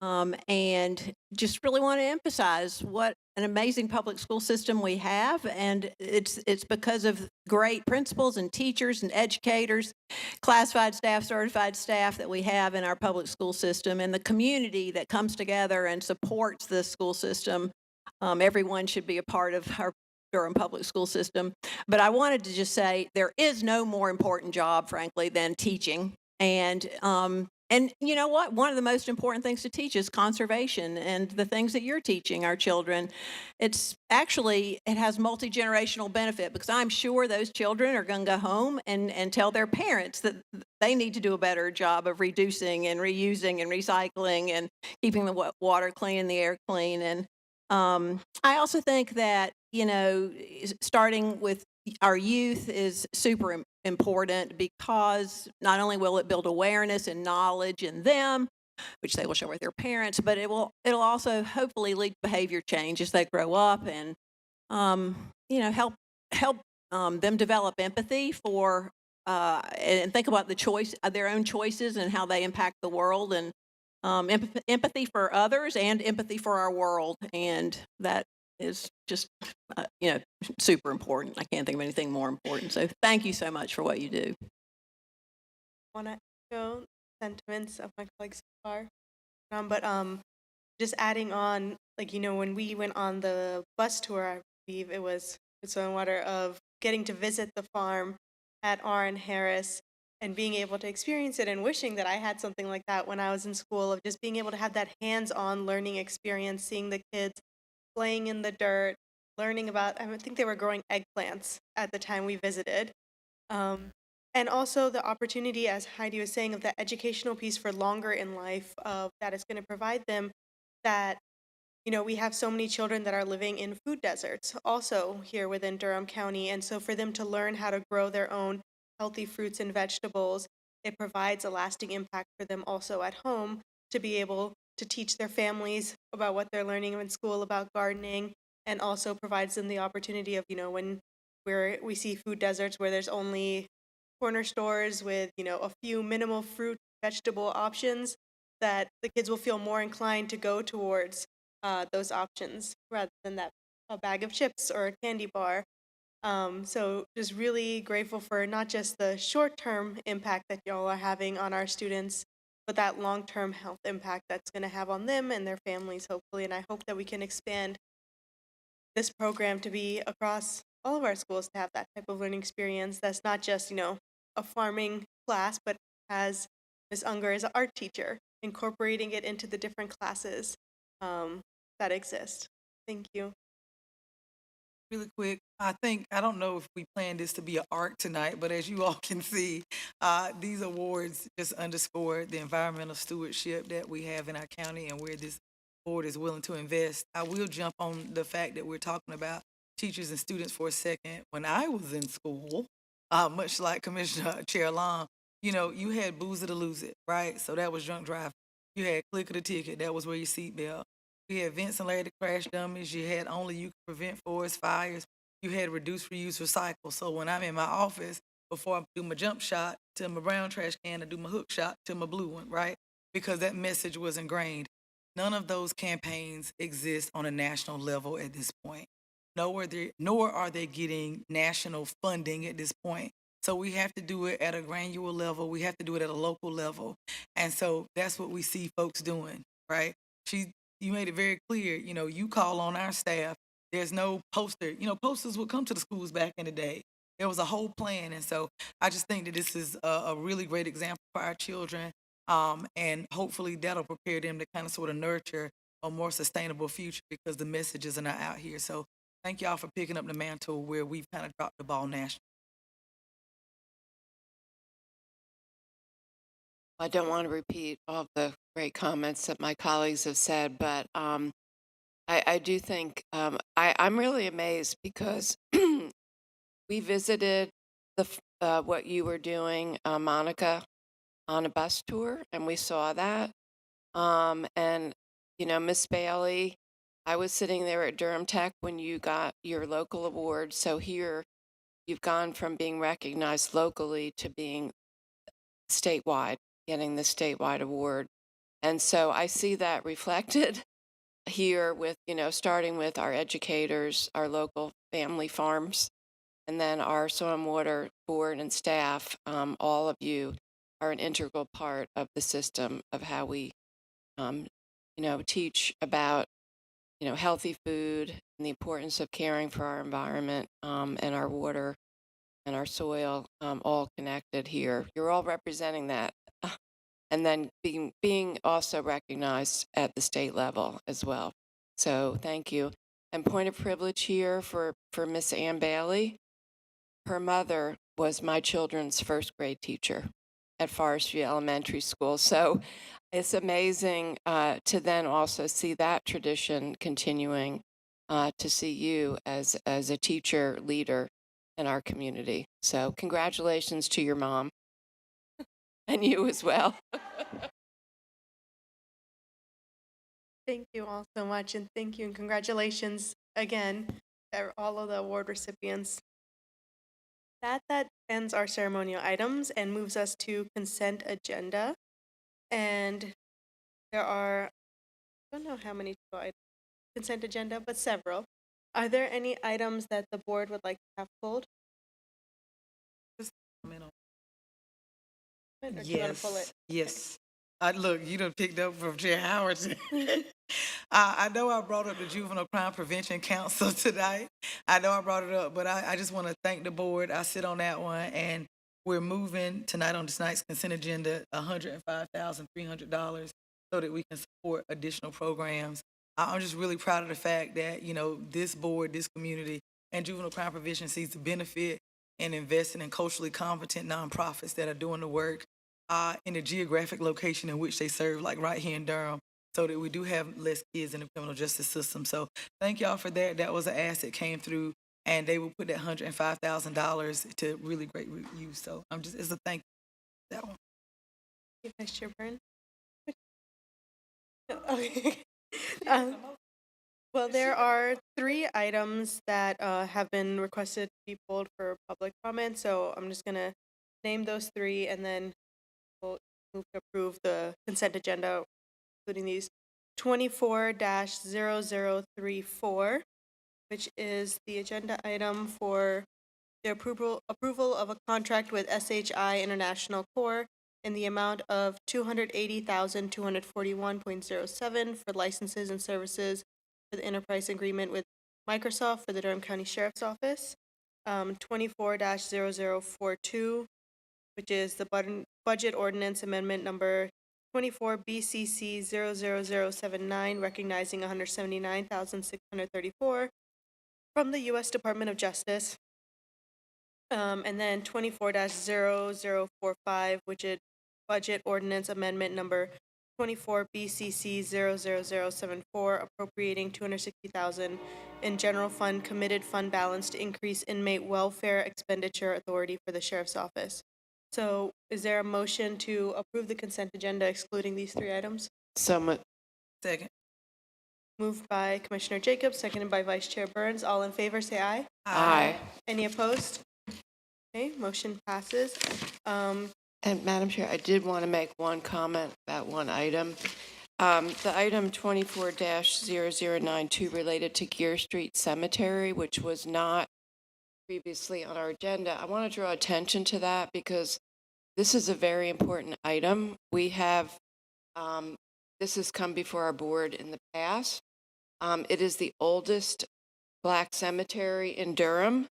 And just really want to emphasize what an amazing public school system we have. And it's because of great principals and teachers and educators, classified staff, certified staff that we have in our public school system, and the community that comes together and supports the school system. Everyone should be a part of our Durham public school system. But I wanted to just say there is no more important job, frankly, than teaching. And you know what? One of the most important things to teach is conservation, and the things that you're teaching our children. It has multi-generational benefit, because I'm sure those children are going to go home and tell their parents that they need to do a better job of reducing and reusing and recycling and keeping the water clean and the air clean. And I also think that, starting with our youth is super important, because not only will it build awareness and knowledge in them, which they will share with their parents, but it'll also hopefully lead to behavior change as they grow up, and help them develop empathy for and think about their own choices and how they impact the world, and empathy for others and empathy for our world. And that is just, super important. I can't think of anything more important. So thank you so much for what you do. Want to echo sentiments of my colleagues so far. But just adding on, when we went on the bus tour, I believe it was Soil and Water, of getting to visit the farm at R.N. Harris and being able to experience it, and wishing that I had something like that when I was in school, of just being able to have that hands-on learning experience, seeing the kids playing in the dirt, learning about, I think they were growing eggplants at the time we visited. And also the opportunity, as Heidi was saying, of that educational piece for longer in life, that is going to provide them that, we have so many children that are living in food deserts also here within Durham County. And so for them to learn how to grow their own healthy fruits and vegetables, it provides a lasting impact for them also at home, to be able to teach their families about what they're learning in school about gardening, and also provides them the opportunity of, when we see food deserts where there's only corner stores with, a few minimal fruit, vegetable options, that the kids will feel more inclined to go towards those options rather than a bag of chips or a candy bar. So just really grateful for not just the short-term impact that y'all are having on our students, but that long-term health impact that's going to have on them and their families, hopefully. And I hope that we can expand this program to be across all of our schools, to have that type of learning experience that's not just, a farming class, but has Ms. Unger as an art teacher, incorporating it into the different classes that exist. Thank you. Really quick, I don't know if we planned this to be an arc tonight, but as you all can see, these awards just underscore the environmental stewardship that we have in our county and where this board is willing to invest. I will jump on the fact that we're talking about teachers and students for a second. When I was in school, much like Commissioner Chair Long, you had booze it or lose it, right? So that was drunk driving. You had click of the ticket. That was where your seatbelt. You had Vince and Larry the crash dummies. You had only you could prevent forest fires. You had reduce, reuse, recycle. So when I'm in my office, before I do my jump shot to my brown trash can, I do my hook shot to my blue one, right? Because that message was ingrained. None of those campaigns exist on a national level at this point. Nor are they getting national funding at this point. So we have to do it at a granular level. We have to do it at a local level. And so that's what we see folks doing, right? You made it very clear, you call on our staff. There's no poster. Posters would come to the schools back in the day. There was a whole plan. And so I just think that this is a really great example for our children. And hopefully that'll prepare them to kind of sort of nurture a more sustainable future, because the messages are not out here. So thank y'all for picking up the mantle where we've kind of dropped the ball nationally. I don't want to repeat all the great comments that my colleagues have said, but I do think I'm really amazed, because we visited what you were doing, Monica, on a bus tour, and we saw that. And Miss Bailey, I was sitting there at Durham Tech when you got your local award. So here you've gone from being recognized locally to being statewide, getting the statewide award. And so I see that reflected here with, starting with our educators, our local family farms, and then our soil and water board and staff. All of you are an integral part of the system of how we, teach about, healthy food and the importance of caring for our environment and our water and our soil, all connected here. You're all representing that. And then being also recognized at the state level as well. So thank you. And point of privilege here for Miss Ann Bailey. Her mother was my children's first grade teacher at Forest View Elementary School. So it's amazing to then also see that tradition continuing, to see you as a teacher leader in our community. So congratulations to your mom and you as well. Thank you all so much, and thank you and congratulations again to all of the award recipients. That ends our ceremonial items and moves us to consent agenda. And there are, I don't know how many consent agenda, but several. Are there any items that the board would like to have pulled? Or do you want to pull it? Yes. Look, you done picked up from Chair Howard. I know I brought up the Juvenile Crime Prevention Council tonight. I know I brought it up, but I just want to thank the board. I sit on that one, and we're moving tonight on tonight's consent agenda $105,300 so that we can support additional programs. I'm just really proud of the fact that, this board, this community, and Juvenile Crime Prevention sees the benefit in investing in culturally competent nonprofits that are doing the work in the geographic location in which they serve, like right here in Durham, so that we do have less kids in the criminal justice system. So thank y'all for that. That was an ask that came through, and they will put that $105,000 to really great use. So it's a thank you for that one. Vice Chair Byrne? Okay. Well, there are 3 items that have been requested to be pulled for public comment. So I'm just going to name those 3 and then we'll move to approve the consent agenda, including these. 24-0034, which is the agenda item for the approval of a contract with SHI International Corps in the amount of $280,241.07 for licenses and services for the enterprise agreement with Microsoft for the Durham County Sheriff's Office. 24-0042, which is the budget ordinance amendment number 24 BCC 00079, recognizing $179,634 from the U.S. Department of Justice. And then 24-0045, which is budget ordinance amendment number 24 BCC 00074, appropriating $260,000 in general fund committed fund balance to increase inmate welfare expenditure authority for the sheriff's office. So is there a motion to approve the consent agenda excluding these 3 items? So Second. Moved by Commissioner Jacobs, seconded by Vice Chair Burns. All in favor, say aye. Aye. Any opposed? Okay, motion passes. And Madam Chair, I did want to make one comment about one item. The item 24-0092 related to Gear Street Cemetery, which was not previously on our agenda. I want to draw attention to that because this is a very important item. We have, this has come before our board in the past. It is the oldest Black cemetery in Durham.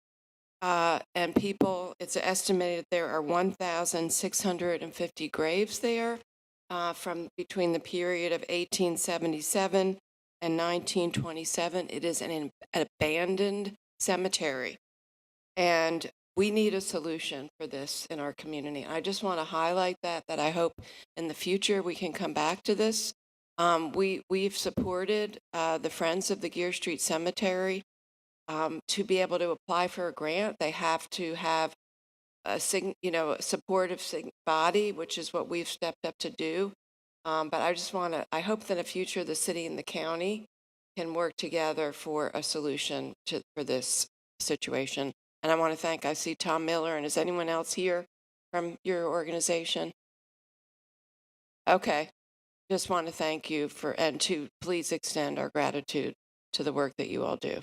And it's estimated there are 1,650 graves there from between the period of 1877 and 1927. It is an abandoned cemetery. And we need a solution for this in our community. I just want to highlight that I hope in the future we can come back to this. We've supported the Friends of the Gear Street Cemetery. To be able to apply for a grant, they have to have a supportive body, which is what we've stepped up to do. But I hope that in the future, the city and the county can work together for a solution for this situation. And I want to thank, I see Tom Miller, and is anyone else here from your organization? Okay. Just want to thank you and to please extend our gratitude to the work that you all do.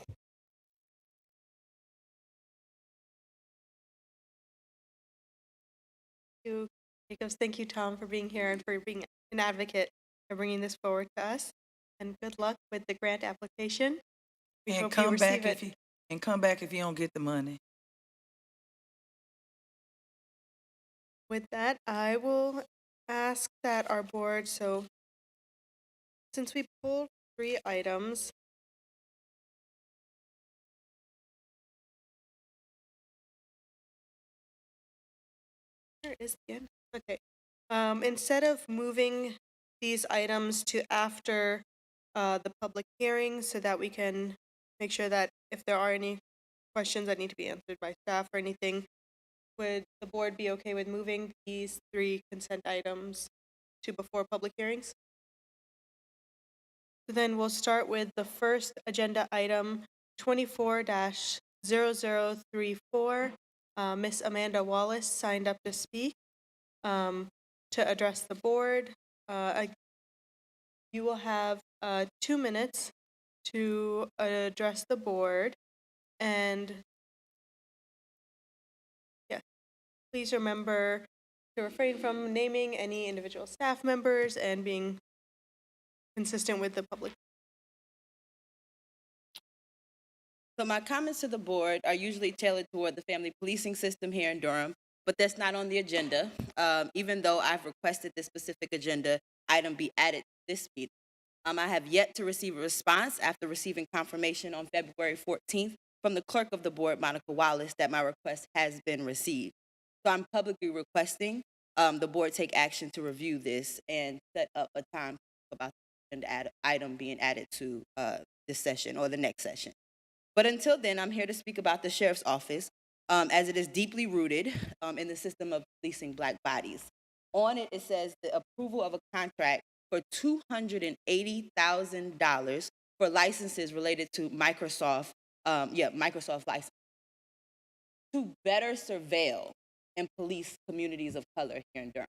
Thank you, Jacobs. Thank you, Tom, for being here and for being an advocate for bringing this forward to us. And good luck with the grant application. We And hope you come back receive it. come back if you don't get the money. With that, I will ask that our board, so since we pulled 3 items, where is the end? Okay. Instead of moving these items to after the public hearing so that we can make sure that if there are any questions that need to be answered by staff or anything, would the board be okay with moving these 3 consent items to before public hearings? So then we'll start with the first agenda item, 24-0034. Miss Amanda Wallace signed up to speak to address the board. You will have 2 minutes to address the board, and yes, please remember to refrain from naming any individual staff members and being consistent with the public. So my comments to the board are usually tailored toward the family policing system here in Durham, but that's not on the agenda, even though I've requested this specific agenda item be added to this meeting. I have yet to receive a response after receiving confirmation on February 14th from the clerk of the board, Monica Wallace, that my request has been received. So I'm publicly requesting the board take action to review this and set up a time about the item being added to this session or the next session. But until then, I'm here to speak about the sheriff's office, as it is deeply rooted in the system of policing Black bodies. On it, it says the approval of a contract for $280,000 for licenses related to Microsoft license, to better surveil and police communities of color here in Durham.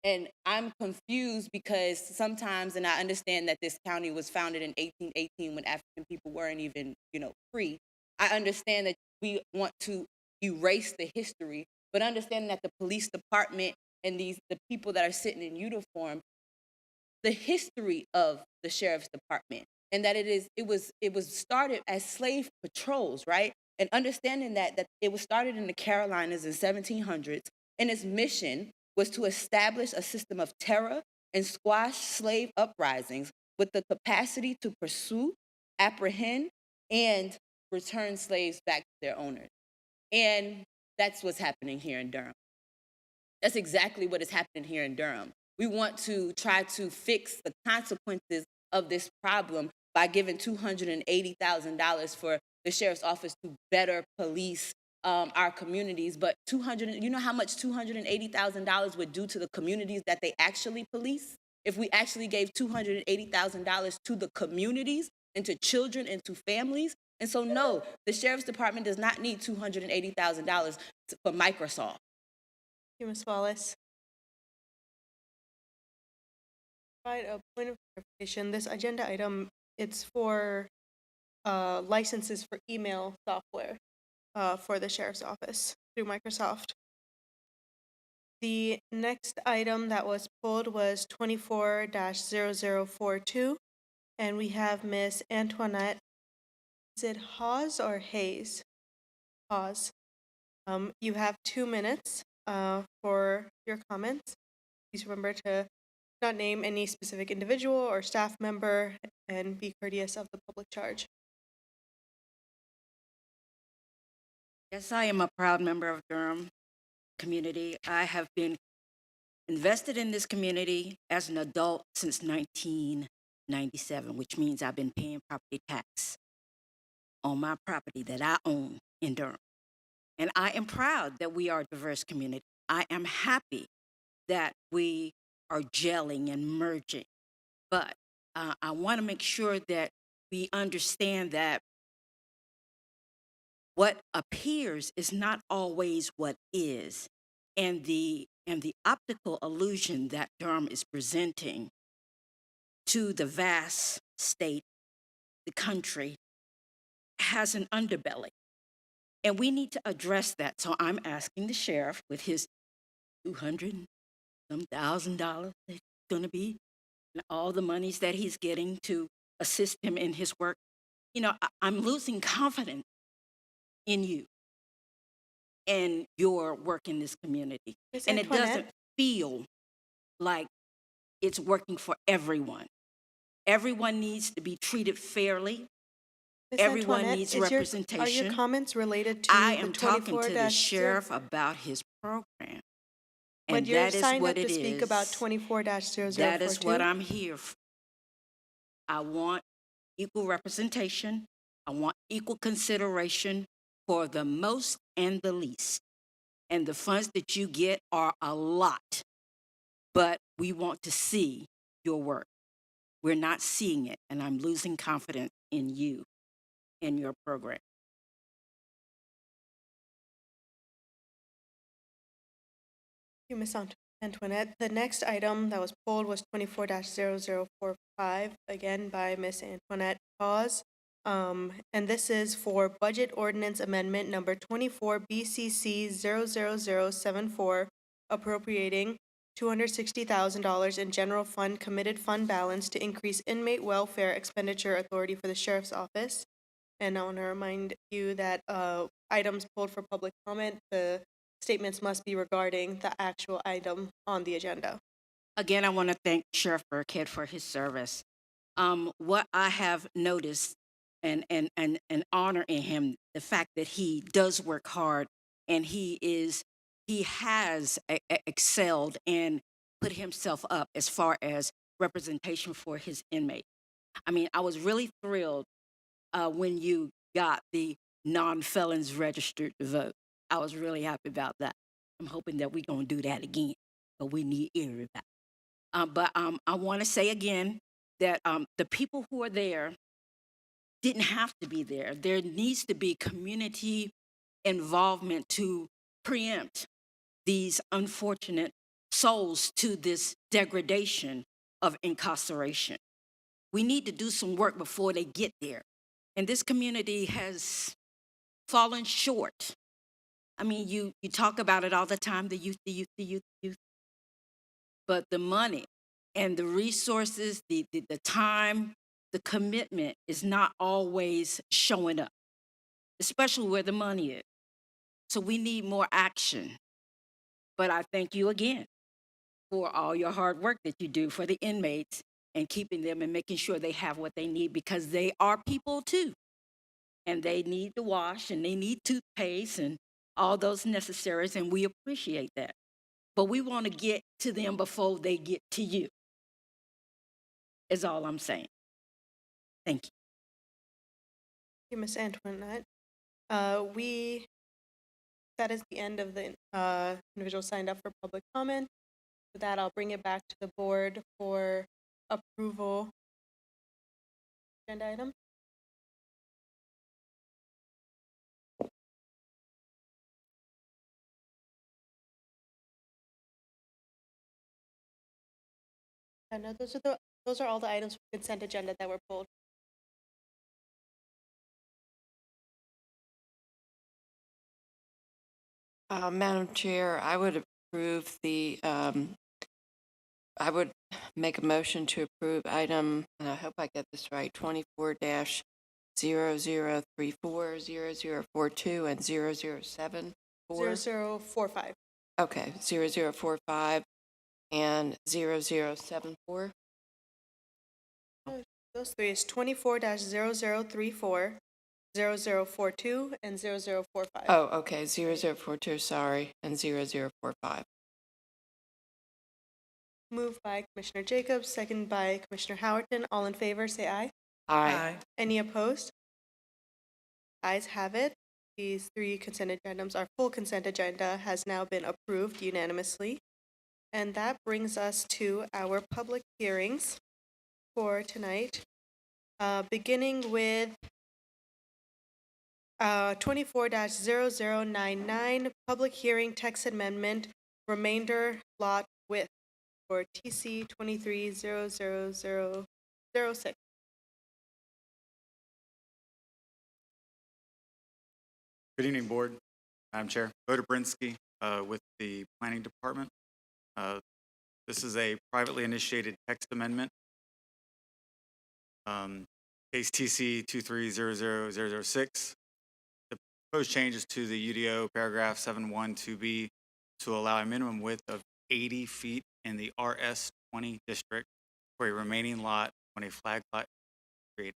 And I'm confused because sometimes, and I understand that this county was founded in 1818 when African people weren't even, free. I understand that we want to erase the history, but understanding that the police department and the people that are sitting in uniform, the history of the sheriff's department, and that it was started as slave patrols, right? And understanding that it was started in the Carolinas in 1700s, and its mission was to establish a system of terror and squash slave uprisings with the capacity to pursue, apprehend, and return slaves back to their owners. And that's what's happening here in Durham. That's exactly what is happening here in Durham. We want to try to fix the consequences of this problem by giving $280,000 for the sheriff's office to better police our communities. But you know how much $280,000 would do to the communities that they actually police? If we actually gave $280,000 to the communities and to children and to families. And so no, the sheriff's department does not need $280,000 for Microsoft. Thank you, Ms. Wallace. Provide a point of clarification. This agenda item, it's for licenses for email software for the sheriff's office through Microsoft. The next item that was pulled was 24-0042, and we have Miss Antoinette. Is it Hawes or Hayes? Hawes. You have 2 minutes for your comments. Please remember to not name any specific individual or staff member and be courteous of the public charge. Yes, I am a proud member of Durham community. I have been invested in this community as an adult since 1997, which means I've been paying property tax on my property that I own in Durham. And I am proud that we are a diverse community. I am happy that we are gelling and merging. But I want to make sure that we understand that what appears is not always what is. And the optical illusion that Durham is presenting to the vast state, the country, has an underbelly. And we need to address that. So I'm asking the sheriff with his $200,000 that's going to be, and all the monies that he's getting to assist him in his work. You know, I'm losing confidence in you and your work in this community. Ms. And it Antoinette? doesn't feel like it's working for everyone. Everyone needs to be treated fairly. Ms. Everyone Antoinette, needs are representation. your comments related to I the am talking to the 24-0? sheriff about his program. But And you're that is signed what up to it speak about is. 24-0042? That is what I'm here for. I want equal representation. I want equal consideration for the most and the least. And the funds that you get are a lot, but we want to see your work. We're not seeing it, and I'm losing confidence in you and your program. Thank you, Ms. Antoinette. The next item that was pulled was 24-0045, again by Ms. Antoinette Cause. And this is for Budget Ordinance Amendment Number 24 BCC 00074, appropriating $260,000 in general fund committed fund balance to increase inmate welfare expenditure authority for the Sheriff's Office. And I want to remind you that items pulled for public comment, the statements must be regarding the actual item on the agenda. Again, I want to thank Sheriff Burkhead for his service. What I have noticed and honor in him, the fact that he does work hard and he has excelled and put himself up as far as representation for his inmate. I mean, I was really thrilled when you got the non-felons registered to vote. I was really happy about that. I'm hoping that we're going to do that again, but we need everybody. But I want to say again that the people who are there didn't have to be there. There needs to be community involvement to preempt these unfortunate souls to this degradation of incarceration. We need to do some work before they get there. And this community has fallen short. I mean, you talk about it all the time, the youth. But the money and the resources, the time, the commitment is not always showing up, especially where the money is. So we need more action. But I thank you again for all your hard work that you do for the inmates and keeping them and making sure they have what they need, because they are people too. And they need to wash and they need toothpaste and all those necessaries, and we appreciate that. But we want to get to them before they get to you, is all I'm saying. Thank you. Thank you, Ms. Antoinette. That is the end of the individuals signed up for public comment. With that, I'll bring it back to the board for approval. Agenda item. No, those are all the items for consent agenda that were pulled. Madam Chair, I would approve I would make a motion to approve item, and I hope I get this right, 24-0034, 0042, and 0074. 0045. Okay, 0045 and 0074. Those three is 24-0034, 0042, and 0045. Oh, okay, 0042, sorry, and 0045. Moved by Commissioner Jacobs, second by Commissioner Howerton. All in favor, say aye. Aye. Any opposed? Ayes have it. These three consent agendas, our full consent agenda, has now been approved unanimously. And that brings us to our public hearings for tonight. beginning with 24-0099, public hearing text amendment, remainder lot width for TC 23-00006. Good evening, Board. Madam Chair, Bo Dobrinsky with the Planning Department. This is a privately initiated text amendment. Case TC 23-00006. The proposed changes to the UDO paragraph 712B to allow a minimum width of 80 feet in the RS20 district for a remaining lot when a flag lot is created.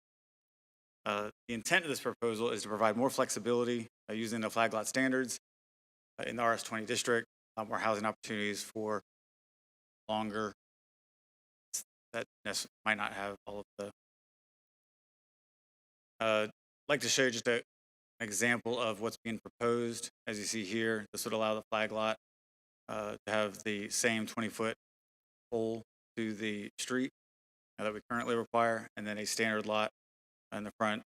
The intent of this proposal is to provide more flexibility using the flag lot standards in the RS20 district, more housing opportunities for longer that might not have all of the. I'd like to show you just an example of what's being proposed. As you see here, this would allow the flag lot to have the same 20-foot pole to the street that we currently require, and then a standard lot in the front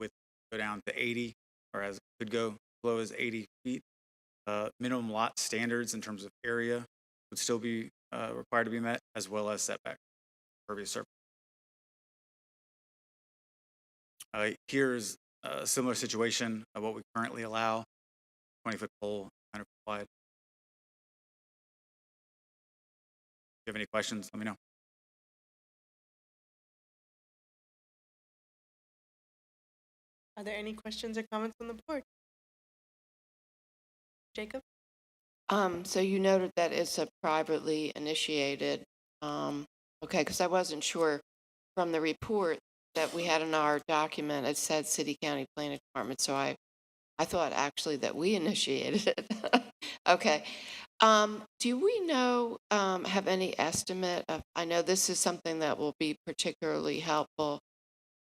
with go down to 80, or as could go as low as 80 feet. Minimum lot standards in terms of area would still be required to be met, as well as setback pervious surface. Here's a similar situation of what we currently allow, 20-foot pole, 100 foot wide. If you have any questions, let me know. Are there any questions or comments on the board? Jacob? So you noted that it's a privately initiated, okay, because I wasn't sure from the report that we had in our document, it said City County Planning Department, so I thought actually that we initiated it. Okay. Do we know, have any estimate of, I know this is something that will be particularly helpful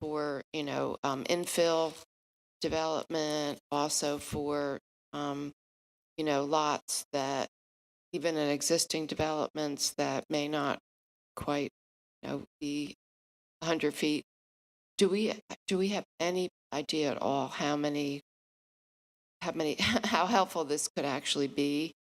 for, infill development, also for, lots that, even in existing developments that may not quite, be 100 feet. Do we have any idea at all how how helpful this could actually be,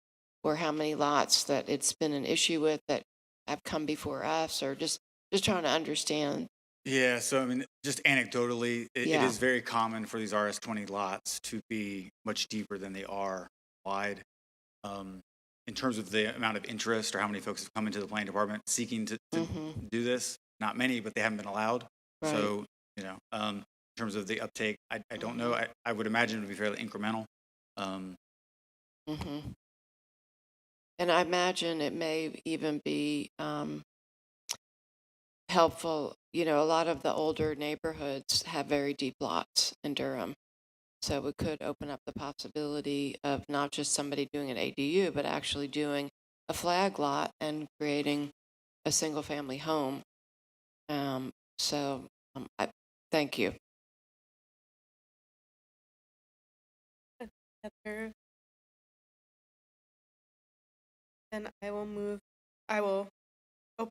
or how many lots that it's been an issue with that have come before us, or just trying to understand? Yeah, so I mean, just anecdotally, it Yeah. is very common for these RS20 lots to be much deeper than they are wide. In terms of the amount of interest or how many folks have come into the planning department seeking to do this, not many, but they haven't been allowed. Right. So, in terms of the uptake, I don't know. I would imagine it would be fairly incremental. And I imagine it may even be helpful. A lot of the older neighborhoods have very deep lots in Durham. So it could open up the possibility of not just somebody doing an ADU, but actually doing a flag lot and creating a single family home. Thank you. Heather? Then I will